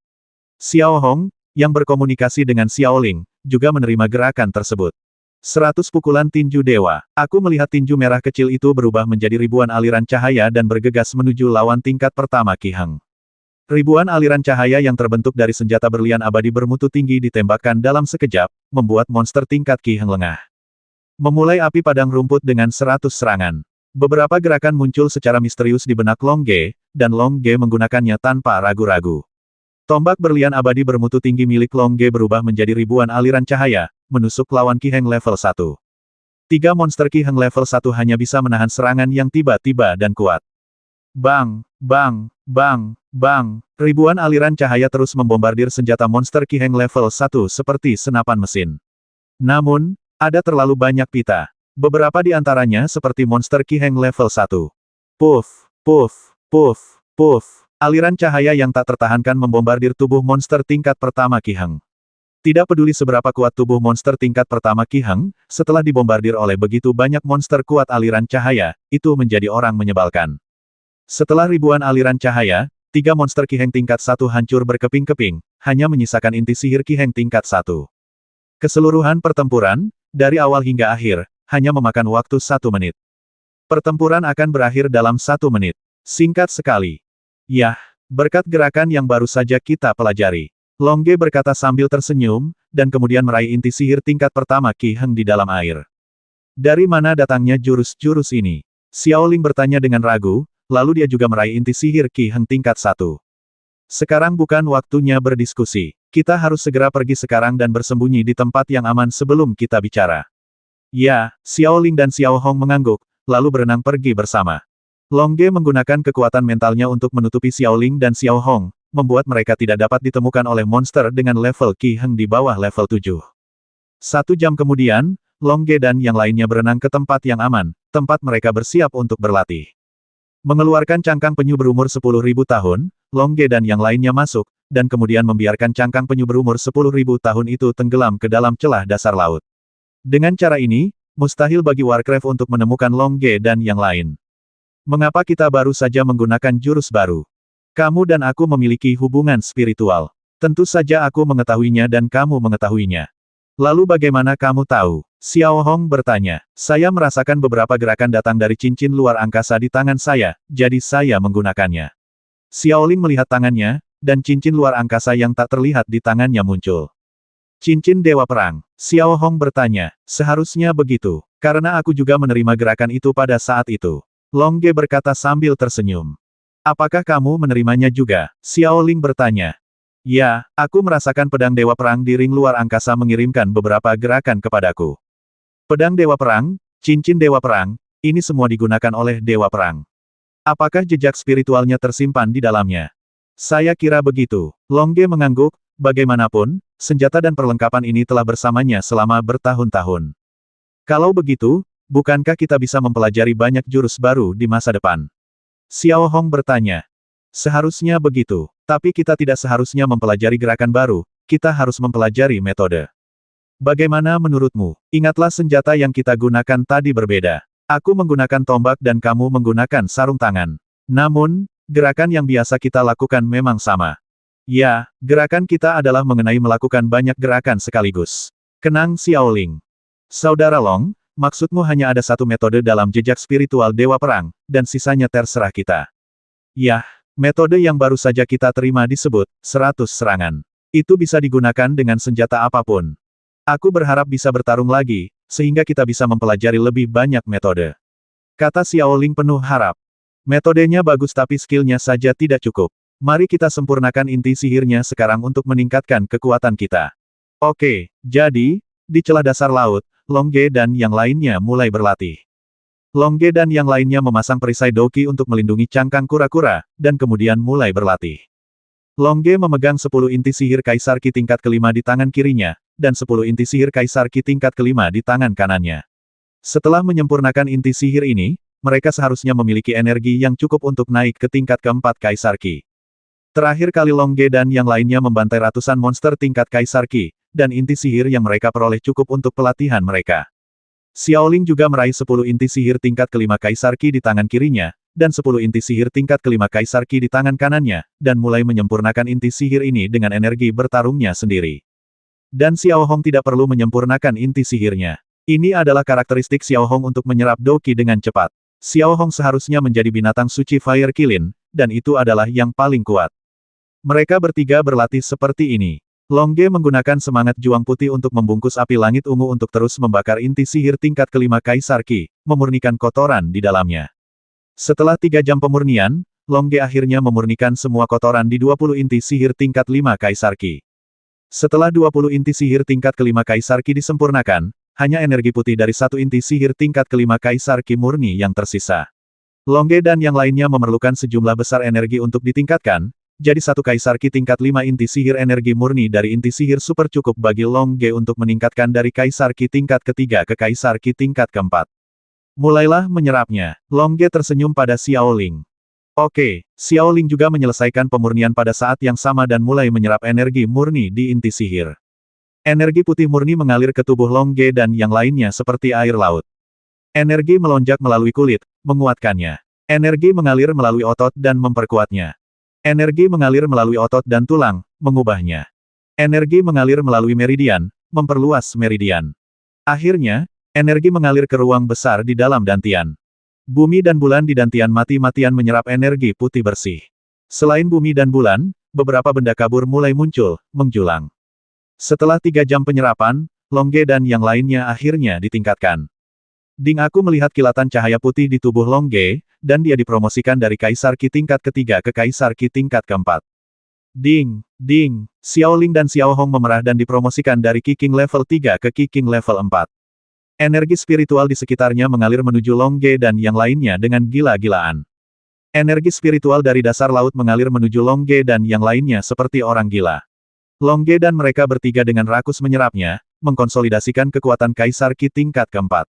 Xiao Hong, yang berkomunikasi dengan Xiao Ling, juga menerima gerakan tersebut. 100 pukulan tinju dewa. Aku melihat tinju merah kecil itu berubah menjadi ribuan aliran cahaya dan bergegas menuju lawan tingkat pertama Qi Heng. Ribuan aliran cahaya yang terbentuk dari senjata berlian abadi bermutu tinggi ditembakkan dalam sekejap, membuat monster tingkat Qi Heng lengah. Memulai api padang rumput dengan 100 serangan. Beberapa gerakan muncul secara misterius di benak Long Ge, dan Long Ge menggunakannya tanpa ragu-ragu. Tombak berlian abadi bermutu tinggi milik Long Ge berubah menjadi ribuan aliran cahaya, menusuk lawan Qi Heng level 1. 3 monster Qi Heng level 1 hanya bisa menahan serangan yang tiba-tiba dan kuat. Bang, bang, bang, bang. Ribuan aliran cahaya terus membombardir senjata monster Qi Heng level 1 seperti senapan mesin. Namun, ada terlalu banyak pita. Beberapa di antaranya seperti monster Qi Heng level 1. Puff, puff, puff, puff. Aliran cahaya yang tak tertahankan membombardir tubuh monster tingkat pertama Qi Heng. Tidak peduli seberapa kuat tubuh monster tingkat pertama Qi Heng, setelah dibombardir oleh begitu banyak monster kuat aliran cahaya, itu menjadi orang menyebalkan. Setelah ribuan aliran cahaya, 3 monster Qi Heng tingkat 1 hancur berkeping-keping, hanya menyisakan inti sihir Qi Heng tingkat 1. Keseluruhan pertempuran, dari awal hingga akhir, hanya memakan waktu 1 menit. Pertempuran akan berakhir dalam 1 menit. Singkat sekali. Yah, berkat gerakan yang baru saja kita pelajari. Long Ge berkata sambil tersenyum, dan kemudian meraih inti sihir tingkat pertama Qi Heng di dalam air. Dari mana datangnya jurus-jurus ini? Xiao Ling bertanya dengan ragu, lalu dia juga meraih inti sihir Qi Heng tingkat 1. Sekarang bukan waktunya berdiskusi. Kita harus segera pergi sekarang dan bersembunyi di tempat yang aman sebelum kita bicara. Ya, Xiao Ling dan Xiao Hong mengangguk, lalu berenang pergi bersama. Long Ge menggunakan kekuatan mentalnya untuk menutupi Xiao Ling dan Xiao Hong, membuat mereka tidak dapat ditemukan oleh monster dengan level Qi Heng di bawah level 7. 1 jam kemudian, Long Ge dan yang lainnya berenang ke tempat yang aman, tempat mereka bersiap untuk berlatih. Mengeluarkan cangkang penyu berumur 10.000 tahun, Long Ge dan yang lainnya masuk, dan kemudian membiarkan cangkang penyu berumur 10.000 tahun itu tenggelam ke dalam celah dasar laut. Dengan cara ini, mustahil bagi Warcraft untuk menemukan Long Ge dan yang lain. Mengapa kita baru saja menggunakan jurus baru? Kamu dan aku memiliki hubungan spiritual. Tentu saja aku mengetahuinya dan kamu mengetahuinya. Lalu bagaimana kamu tahu? Xiao Hong bertanya. Saya merasakan beberapa gerakan datang dari cincin luar angkasa di tangan saya, jadi saya menggunakannya. Xiao Ling melihat tangannya, dan cincin luar angkasa yang tak terlihat di tangannya muncul. Cincin Dewa Perang. Xiao Hong bertanya, seharusnya begitu, karena aku juga menerima gerakan itu pada saat itu. Long Ge berkata sambil tersenyum. Apakah kamu menerimanya juga? Xiao Ling bertanya. Ya, aku merasakan pedang Dewa Perang di ring luar angkasa mengirimkan beberapa gerakan kepadaku. Pedang Dewa Perang, cincin Dewa Perang, ini semua digunakan oleh Dewa Perang. Apakah jejak spiritualnya tersimpan di dalamnya? Saya kira begitu. Long Ge mengangguk, bagaimanapun, senjata dan perlengkapan ini telah bersamanya selama bertahun-tahun. Kalau begitu, bukankah kita bisa mempelajari banyak jurus baru di masa depan? Xiao Hong bertanya. Seharusnya begitu, tapi kita tidak seharusnya mempelajari gerakan baru, kita harus mempelajari metode. Bagaimana menurutmu? Ingatlah senjata yang kita gunakan tadi berbeda. Aku menggunakan tombak dan kamu menggunakan sarung tangan. Namun, gerakan yang biasa kita lakukan memang sama. Ya, gerakan kita adalah mengenai melakukan banyak gerakan sekaligus. Kenang Xiao Ling. Saudara Long, maksudmu hanya ada satu metode dalam jejak spiritual Dewa Perang, dan sisanya terserah kita. Yah, metode yang baru saja kita terima disebut 100 serangan. Itu bisa digunakan dengan senjata apapun. Aku berharap bisa bertarung lagi, sehingga kita bisa mempelajari lebih banyak metode. Kata Xiaoling penuh harap. Metodenya bagus tapi skillnya saja tidak cukup. Mari kita sempurnakan inti sihirnya sekarang untuk meningkatkan kekuatan kita. Oke, jadi, di celah dasar laut, Longge dan yang lainnya mulai berlatih. Longge dan yang lainnya memasang perisai Doki untuk melindungi cangkang kura-kura, dan kemudian mulai berlatih. Longge memegang 10 inti sihir Kaisar Ki tingkat kelima di tangan kirinya, dan 10 inti sihir Kaisar Ki tingkat kelima di tangan kanannya. Setelah menyempurnakan inti sihir ini, mereka seharusnya memiliki energi yang cukup untuk naik ke tingkat keempat Kaisar Ki. Terakhir kali Longge dan yang lainnya membantai ratusan monster tingkat Kaisar Ki, dan inti sihir yang mereka peroleh cukup untuk pelatihan mereka. Xiaoling juga meraih 10 inti sihir tingkat kelima Kaisar Ki di tangan kirinya, dan 10 inti sihir tingkat kelima Kaisar Ki di tangan kanannya, dan mulai menyempurnakan inti sihir ini dengan energi bertarungnya sendiri. Dan Xiao Hong tidak perlu menyempurnakan inti sihirnya. Ini adalah karakteristik Xiao Hong untuk menyerap Doki dengan cepat. Xiao Hong seharusnya menjadi binatang suci Fire Kilin, dan itu adalah yang paling kuat. Mereka bertiga berlatih seperti ini. Longge menggunakan semangat juang putih untuk membungkus api langit ungu untuk terus membakar inti sihir tingkat kelima Kaisar Ki, memurnikan kotoran di dalamnya. Setelah 3 jam pemurnian, Longge akhirnya memurnikan semua kotoran di 20 inti sihir tingkat 5 Kaisar Ki. Setelah 20 inti sihir tingkat kelima Kaisar Ki disempurnakan, hanya energi putih dari 1 inti sihir tingkat kelima Kaisar Ki murni yang tersisa. Longge dan yang lainnya memerlukan sejumlah besar energi untuk ditingkatkan, jadi 1 Kaisar Ki tingkat 5 inti sihir energi murni dari inti sihir super cukup bagi Longge untuk meningkatkan dari Kaisar Ki tingkat ketiga ke Kaisar Ki tingkat keempat. Mulailah menyerapnya. Longge tersenyum pada Xiaoling. Oke, Xiaoling juga menyelesaikan pemurnian pada saat yang sama dan mulai menyerap energi murni di inti sihir. Energi putih murni mengalir ke tubuh Longge dan yang lainnya seperti air laut. Energi melonjak melalui kulit, menguatkannya. Energi mengalir melalui otot dan memperkuatnya. Energi mengalir melalui otot dan tulang, mengubahnya. Energi mengalir melalui meridian, memperluas meridian. Akhirnya, energi mengalir ke ruang besar di dalam dantian. Bumi dan bulan di dantian mati-matian menyerap energi putih bersih. Selain bumi dan bulan, beberapa benda kabur mulai muncul, menjulang. Setelah 3 jam penyerapan, Longge dan yang lainnya akhirnya ditingkatkan. Ding aku melihat kilatan cahaya putih di tubuh Longge, dan dia dipromosikan dari Kaisar Ki tingkat ketiga ke Kaisar Ki tingkat keempat. Ding, ding, Xiaoling dan Xiao Hong memerah dan dipromosikan dari Qi King level 3 ke Qi King level 4. Energi spiritual di sekitarnya mengalir menuju Longge dan yang lainnya dengan gila-gilaan. Energi spiritual dari dasar laut mengalir menuju Longge dan yang lainnya seperti orang gila. Longge dan mereka bertiga dengan rakus menyerapnya, mengkonsolidasikan kekuatan Kaisar Ki tingkat keempat.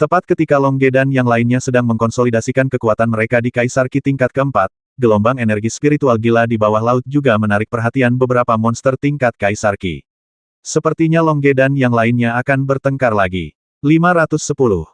Tepat ketika Longge dan yang lainnya sedang mengkonsolidasikan kekuatan mereka di Kaisar Ki tingkat keempat, gelombang energi spiritual gila di bawah laut juga menarik perhatian beberapa monster tingkat Kaisar Ki. Sepertinya Longge dan yang lainnya akan bertengkar lagi. 510.